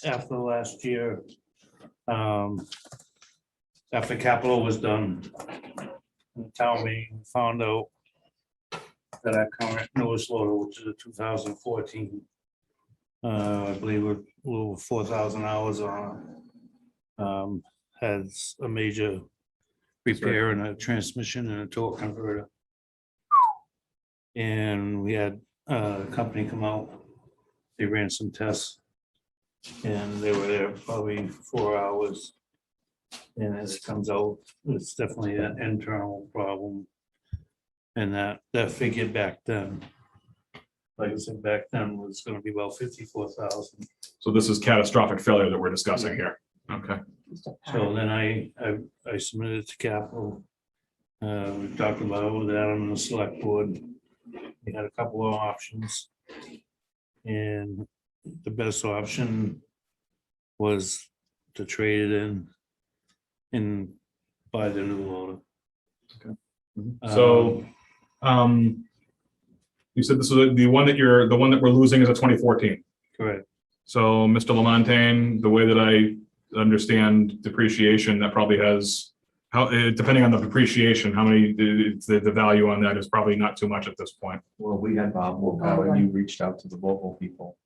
after last year, after capital was done, the town meeting found out that our current newest loader, which is a 2014, I believe we're a little over 4,000 hours on it, has a major repair in a transmission and a torque converter. And we had a company come out, they ran some tests, and they were there probably 4 hours. And as it comes out, it's definitely an internal problem. And that figure back then, like I said, back then was gonna be about 54,000. So this is catastrophic failure that we're discussing here. Okay. So then I submitted to capital. We talked about it with Adam and the select board. We had a couple of options. And the best option was to trade it in and buy the new loader. Okay. So, you said this is the one that we're losing is a 2014. Correct. So, Mr. Lamontagne, the way that I understand depreciation, that probably has, how, depending on the depreciation, how many, the value on that is probably not too much at this point. Well, we had Bob Wolkow and you reached out to the local people.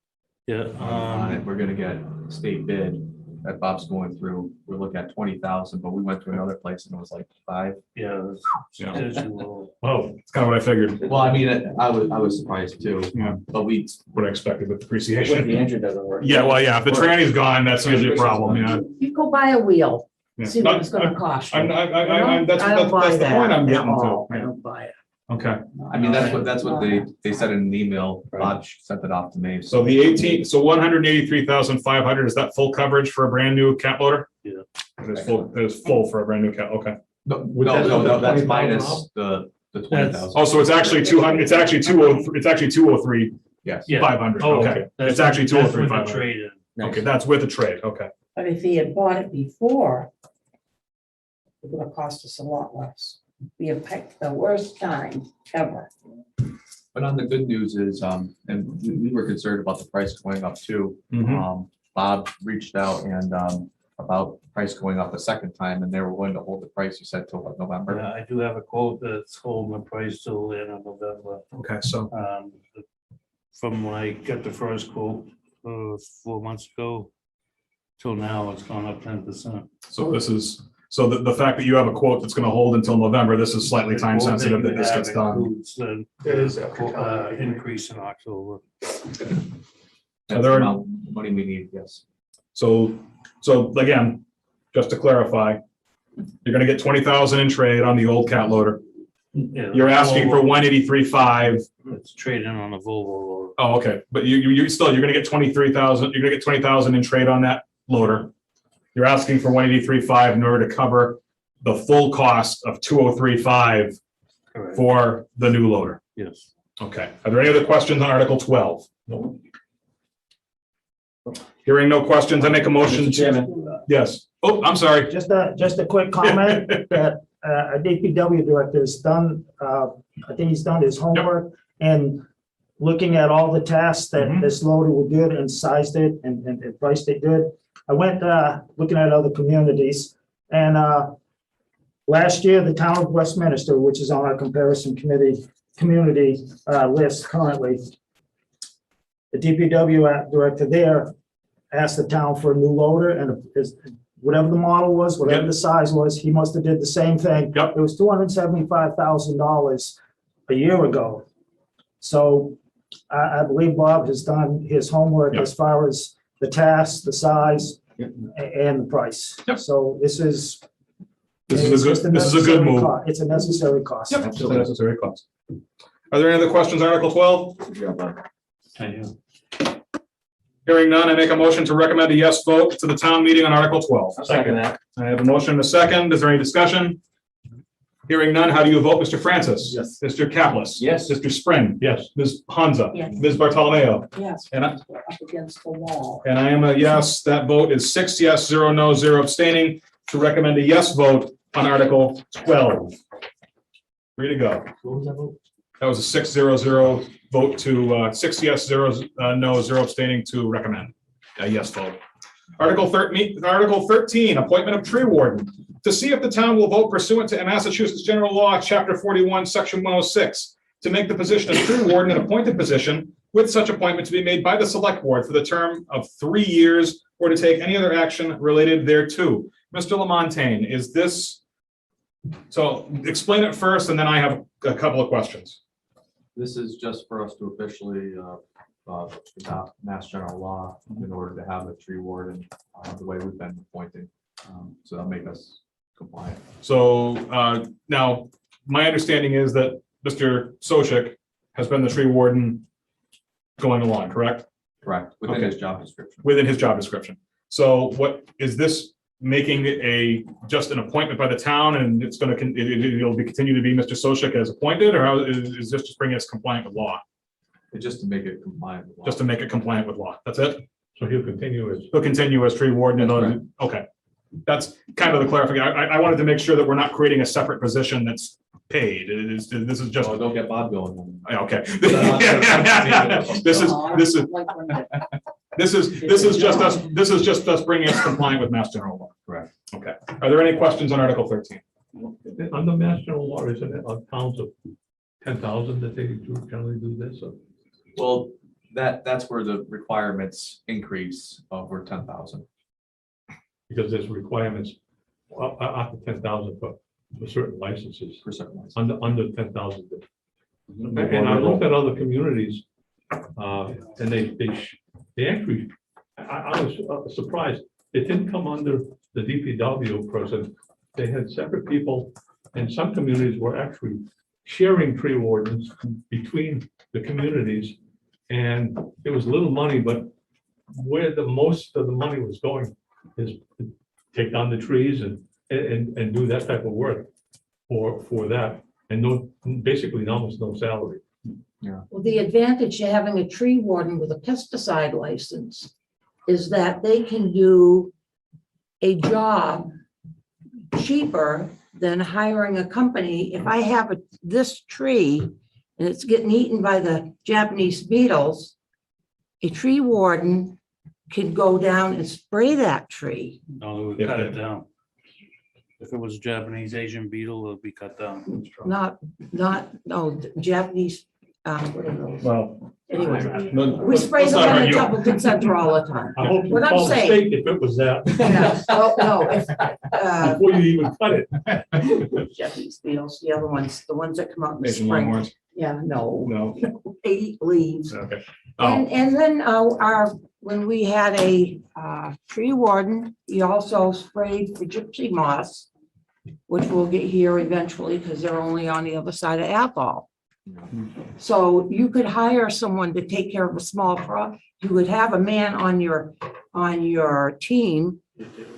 Yeah. On it. We're gonna get state bid that Bob's going through. We're looking at 20,000, but we went to another place and it was like 5. Yeah. Yeah. It's too low. Oh, it's kind of what I figured. Well, I mean, I was surprised too. Yeah. But what I expected with depreciation. the engine doesn't work. Yeah, well, yeah, if the tranny's gone, that's usually a problem, yeah. You go buy a wheel, Yeah. see what it's gonna cost you. That's I don't buy the that point I'm at getting to. all. I Yeah. don't buy it. Okay, I mean, that's what they said in an email. Bob sent it off to me. so the 183,500, is that full coverage for a brand new cat loader? Yeah. It is full for a brand new cat, okay. No, that's minus the 20,000. Oh, so it's actually 200, it's actually 203, Yes. Yeah. 500, Oh, okay. That's It's actually with- that's 203, with the 500. trade-in. Okay, that's with the trade, okay. But if he had bought it before, it would have cost us a lot less. We have picked the worst time ever. But on the good news is, and we were concerned about the price going up too. Mhm. Bob reached out and about price going up a second time, and they were willing to hold the price, you said, till what, November? Yeah, I do have a quote that's holding the price till the end of November. Okay, so, From when I got the first quote 4 months ago till now, it's gone up 10%. so this is, so the fact that you have a quote that's gonna hold until November, this is slightly time sensitive that this gets done. There is a increase in October. That's there the are- amount of money we need, yes. So again, just to clarify, you're gonna get 20,000 in trade on the old cat loader. Yeah, You're asking for 183,500. It's trading on a Volvo. Oh, okay, but you're gonna get 23,000, you're gonna get 20,000 in trade on that loader. You're asking for 183,500 in order to cover the full cost of 203,500 Correct. for the new loader. Yes. Okay, are there any other questions on Article 12? No. Hearing no questions, I make a motion to, yes. Oh, I'm sorry. Just a quick comment that our DPW director has done, I think he's done his homework and looking at all the tasks that this loader would do and sized it and priced it good. I went looking at other communities and last year, the town of Westminster, which is on our comparison community list currently, the DPW director there asked the town for a new loader and whatever the model was, whatever the size was, he must have did the same thing. Yep. It was $275,000 a year ago. So I believe Bob has done his homework Yep. as far as the task, the size, Yep. and the price. Yep. So this is. This it's is just a good necessary move. It's a necessary cost. Yep, it's a necessary cost. Are there any other questions on Article 12? I do. Hearing none, I make a motion to recommend a yes vote to the town meeting on Article 12. Second that. I have a motion and a second. Is there any discussion? Hearing none, how do you vote, Mr. Francis? Yes. Mr. Caplis? Yes. Mr. Spring? Yes. Ms. Hansa? Yes. Ms. Bartolomeo? Yes, And I, we're up against the wall. and I am a yes. That vote is 6 yes, 0 no, 0 abstaining to recommend a yes vote on Article 12. Free to go. What was that vote? That was a 6-0-0 vote to 6 yes, 0 no, 0 abstaining to recommend a yes vote. Article 13, appointment of tree warden. To see if the town will vote pursuant to Massachusetts General Law, Chapter 41, Section 106, to make the position of tree warden an appointed position, with such appointment to be made by the select board for the term of 3 years, or to take any other action related thereto. Mr. Lamontagne, is this, so explain it first, and then I have a couple of questions. This is just for us to officially adopt Mass General Law in order to have a tree warden the way we've been appointing. So that'll make us compliant. So now, my understanding is that Mr. Sochik has been the tree warden going along, correct? Correct, within Okay. his job description. Within his job description. So what, is this making it just an appointment by the town, and it's gonna, it'll be continue to be Mr. Sochik as appointed, or how is this just bringing us compliant with law? It's just to make it compliant with law. Just to make it compliant with law, that's it? So he'll continue as. He'll continue as tree warden and, That's okay. That's kind of the clarification. I wanted to make sure that we're not creating a separate position that's paid. This is just, Well, don't get Bob going. okay. This is just us bringing us compliant with Mass General Law. Correct. Okay. Are there any questions on Article 13? Under Mass General Law, isn't it on towns of 10,000 that they generally do this? Or- Well, that's where the requirements increase over 10,000. Because there's requirements up to 10,000 for certain licenses, For certain ones. under 10,000. And I looked at other communities, and they actually, I was surprised, it didn't come under the DPW person. They had separate people, and some communities were actually sharing tree wardens between the communities. And it was little money, but where the most of the money was going is to take down the trees and do that type of work for that. And no, basically almost no salary. Well, the advantage to having a tree warden with a pesticide license is that they can do a job cheaper than hiring a company. If I have this tree and it's getting eaten by the Japanese beetles, a tree warden can go down and spray that tree. No, we would cut it down. If it was Japanese Asian beetle, it would be cut down. No, the Japanese, what are those? Well. Anyway, no, we spray let's them not on the argue. Templeton Center all the time. I hope you What I'm call the saying- state if it was that, Yeah, oh, no, if, before you even cut it. Japanese beetles, the other ones, the ones that come out in the Asian spring. longhorns? Yeah, no, No. they eat leaves. Okay. And then when we had a tree warden, he also sprayed for gypsy moths, which we'll get here eventually because they're only on the other side of Athol. So you could hire someone to take care of a small crop. You would have a man on your team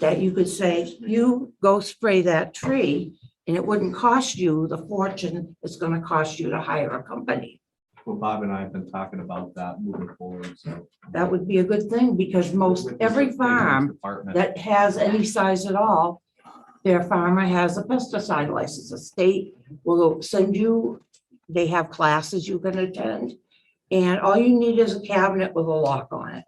that you could say, you go spray that tree, and it wouldn't cost you the fortune it's going to cost you to hire a company. Well, Bob and I have been talking about that moving forward, so. That would be a good thing because every farm Department. that has any size at all, their farmer has a pesticide license. The state will send you, they have classes you can attend, and all you need is a cabinet with a lock on it.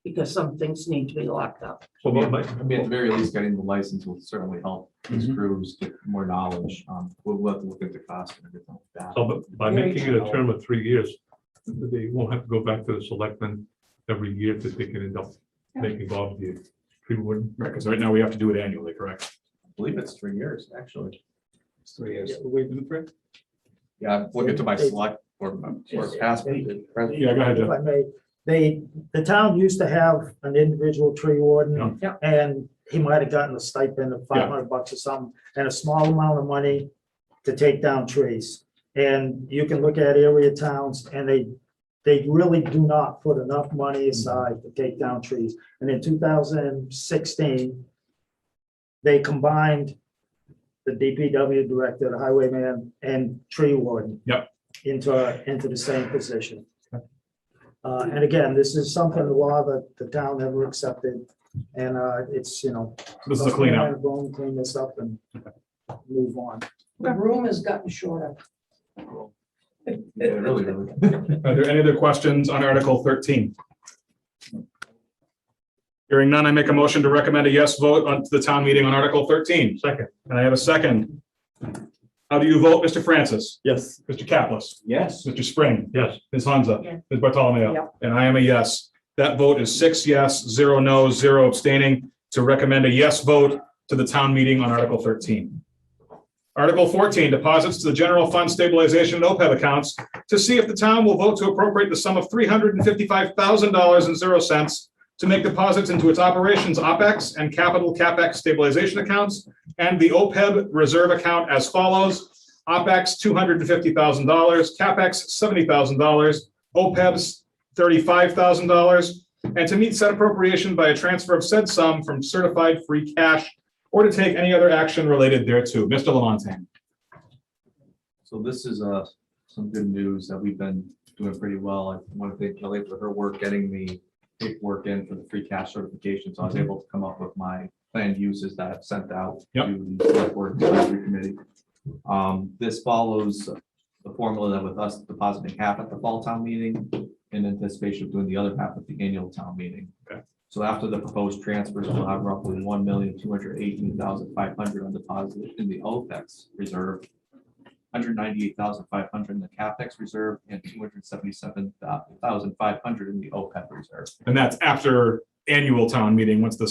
Because some things need to be locked up. So I my, mean, at the very least, getting the license will certainly help these Mm-hmm. crews get more knowledge. We'll have to look at the cost and everything like that. so by making it a term of 3 years, they won't have to go back to the selectmen every year to they can end up making Bob the tree warden. Right, because right now we have to do it annually, correct? I believe it's 3 years, actually. It's 3 years. Yeah, I'm looking to my select or past. Yeah, go ahead, If Jeff. I may, the town used to have an individual tree warden. Yeah. And he might have gotten a stipend of $500 or something, and a small amount of money to take down trees. And you can look at area towns, and they really do not put enough money aside to take down trees. And in 2016, they combined the DPW director, the highwayman, and tree warden. Yep. Into the same position. And again, this is something, the law that the town never accepted, and it's, This is a cleanup. Go and clean this up and move on. The room has gotten shorter. Yeah, really, really. Are there any other questions on Article 13? Hearing none, I make a motion to recommend a yes vote on the town meeting on Article 13. Second. And I have a second. How do you vote, Mr. Francis? Yes. Mr. Caplis? Yes. Mr. Spring? Yes. Ms. Hansa? Yes. Ms. Bartolomeo? Yep. And I am a yes. That vote is 6 yes, 0 no, 0 abstaining to recommend a yes vote to the town meeting on Article 13. Article 14, deposits to the general fund stabilization and OPEB accounts to see if the town will vote to appropriate the sum of $355,000.00 to make deposits into its operations OPEX and capital CAPEX stabilization accounts and the OPEB reserve account as follows. OPEX $250,000, CAPEX $70,000, OPEBs $35,000, and to meet said appropriation by a transfer of said sum from certified free cash or to take any other action related thereto. Mr. Lamontagne. So this is some good news that we've been doing pretty well. I want to thank Kelly for her work getting the paperwork in for the free cash certification. So I was able to come up with my planned uses that I've sent out to the select board advisory committee. This follows the formula that with us depositing half at the fall town meeting in anticipation of doing the other half at the annual town meeting. Okay. So after the proposed transfers, we'll have roughly $1,218,500 on deposit in the OPEX reserve, $198,500 in the CAPEX reserve, and $277,500 in the OPEB reserve. And that's after annual town meeting, once the.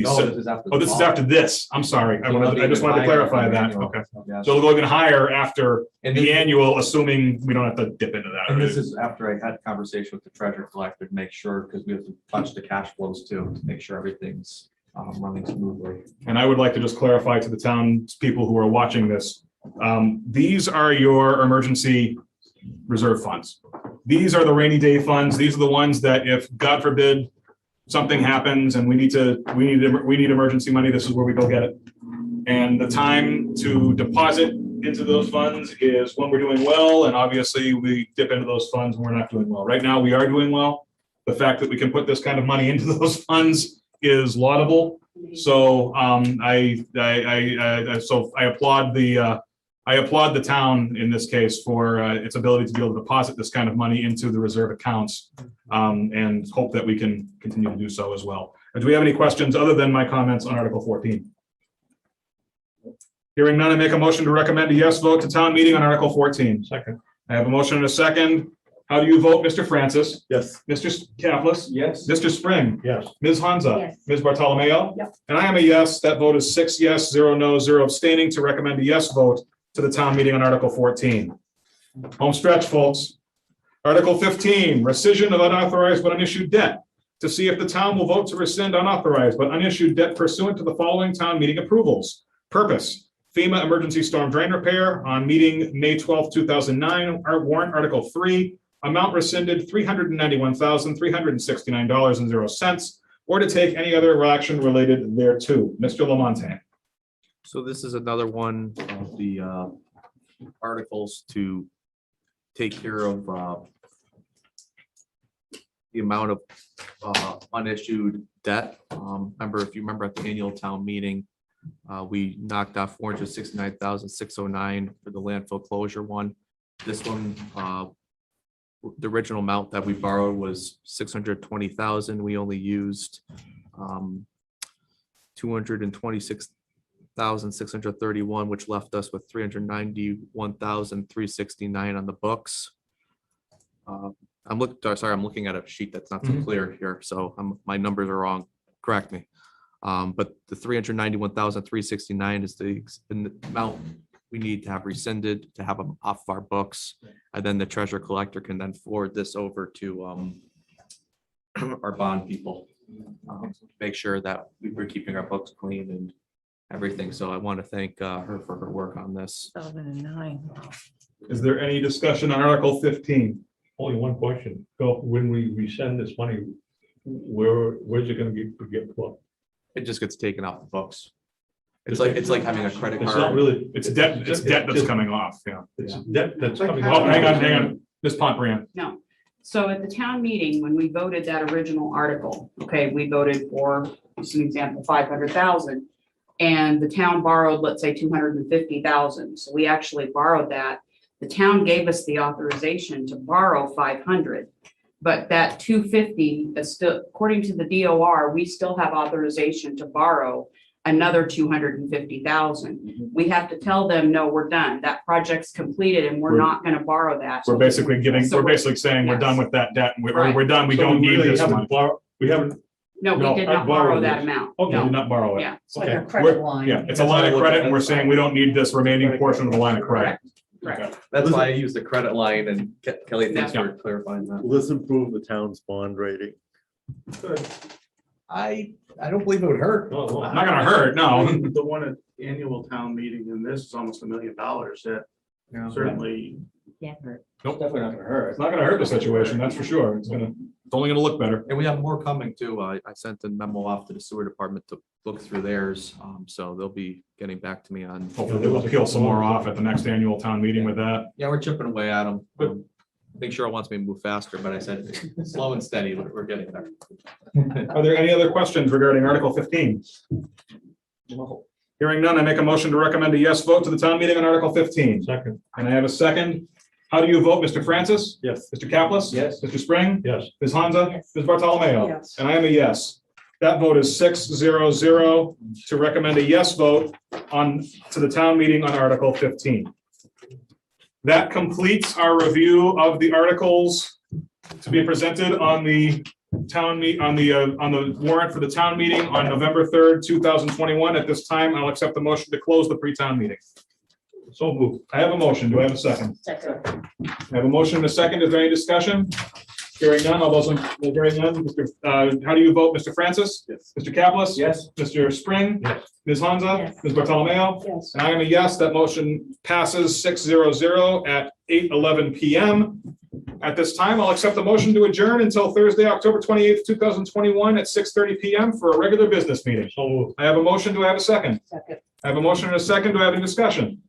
No, this is after. Oh, this is after this. I'm sorry. I just wanted to clarify that. Okay. So we'll go even higher after the annual, assuming we don't have to dip into that. And this is after I had a conversation with the treasurer collector to make sure, because we have to touch the cash flows too, to make sure everything's running smoothly. And I would like to just clarify to the townspeople who are watching this. These are your emergency reserve funds. These are the rainy day funds. These are the ones that if, God forbid, something happens and we need emergency money, this is where we go get it. And the time to deposit into those funds is when we're doing well, and obviously we dip into those funds when we're not doing well. Right now, we are doing well. The fact that we can put this kind of money into those funds is laudable. So I applaud the town in this case for its ability to be able to deposit this kind of money into the reserve accounts, and hope that we can continue to do so as well. Do we have any questions other than my comments on Article 14? Hearing none, I make a motion to recommend a yes vote to town meeting on Article 14. Second. I have a motion and a second. How do you vote, Mr. Francis? Yes. Mr. Caplis? Yes. Mr. Spring? Yes. Ms. Hansa? Yes. Ms. Bartolomeo? Yep. And I am a yes. That vote is 6 yes, 0 no, 0 abstaining to recommend a yes vote to the town meeting on Article 14. Home stretch, folks. Article 15, rescission of unauthorized but unissued debt. To see if the town will vote to rescind unauthorized but unissued debt pursuant to the following town meeting approvals. Purpose, FEMA emergency storm drain repair on meeting May 12, 2009, warrant Article 3, amount rescinded $391,369.00, or to take any other action related thereto. Mr. Lamontagne. So this is another one of the articles to take care of the amount of unissued debt. If you remember at the annual town meeting, we knocked off $469,609 for the landfill closure one. This one, the original amount that we borrowed was $620,000. We only used $226,631, which left us with $391,369 on the books. I'm looking at a sheet that's not so clear here, so my numbers are wrong. Correct me. But the $391,369 is the amount we need to have rescinded to have them off of our books, and then the treasurer collector can then forward this over to our bond people, make sure that we're keeping our books clean and everything. So I want to thank her for her work on this. 2009. Is there any discussion on Article 15? Only one question. So when we resend this money, where's it gonna get put? It just gets taken off the books. It's like having a credit It's not card. really. It's debt that's coming off, yeah. It's debt that's coming. Oh, hang on. Ms. Pontbriand. No. So at the town meeting, when we voted that original article, okay, we voted for, just an example, 500,000. And the town borrowed, let's say, 250,000. So we actually borrowed that. The town gave us the authorization to borrow 500. But that 250 is still, according to the DOR, we still have authorization to borrow another 250,000. We have to tell them, no, we're done. That project's completed and we're not gonna borrow that. We're basically So we're basically saying we're yes. done with that debt. And Right. we're done. We So don't need really this haven't money. We haven't, No, No, we did I not borrow borrowed that this. amount. Okay, No. did not borrow it. Yeah. It's like a Okay. credit We're- line. Yeah, it's a line of credit and we're saying we don't need this remaining portion of the line of credit. Correct. That's why I use the credit line and Kelly, thanks Yeah. for clarifying that. Will this improve the town's bond rating? I don't believe it would hurt. no, no. Not gonna hurt, no. The one at annual town meeting and this is almost $1 million. That certainly. Can't hurt. Nope. Definitely not gonna hurt. It's not gonna hurt the situation, that's for sure. It's only gonna look better. And we have more coming too. I sent a memo off to the sewer department to look through theirs. So they'll be getting back to me on. Hopefully they'll peel some more off at the next annual town meeting with that. Yeah, we're chipping away at them. Good. I think Cheryl wants me to move faster, but I said slow and steady, we're getting there. Are there any other questions regarding Article 15? Hearing none, I make a motion to recommend a yes vote to the town meeting on Article 15. Second, And I have a second. How do you vote, Mr. Francis? yes. Mr. Kaplan? Yes. Mr. Spring? Yes. Ms. Hansa? Yes. Ms. Bartolomeo? Yes. And I am a yes. That vote is 6-0-0 to recommend a yes vote to the town meeting on Article 15. That completes our review of the articles to be presented on the on the warrant for the town meeting on November 3rd, 2021. At this time, I'll accept the motion to close the pre-town meeting. So moved. I have a motion. Do I have a second? Second. I have a motion and a second. Is there any discussion? Hearing none, all those hearing none, how do you vote, Mr. Francis? Yes. Mr. Kaplan? Yes. Mr. Spring? Yes. Ms. Hansa? Yes. Ms. Bartolomeo? Yes. And I am a yes, that motion passes 6-0-0 at 8:11 PM. At this time, I'll accept the motion to adjourn until Thursday, October 28th, 2021 at 6:30 PM for a regular business meeting. So moved. I have a motion. Do I have a second? Second. I have a motion and a second. Do I have any discussion?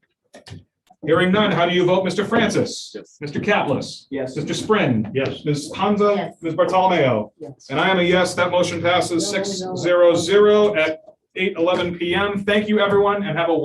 Hearing none, how do you vote, Mr. Francis? Yes. Mr. Kaplan? Yes. Mr. Spring? Yes. Ms. Hansa? Yes. Ms. Bartolomeo? Yes. And I am a yes, that motion passes No, no. 6-0-0 at 8:11 PM. Thank you, everyone, and have a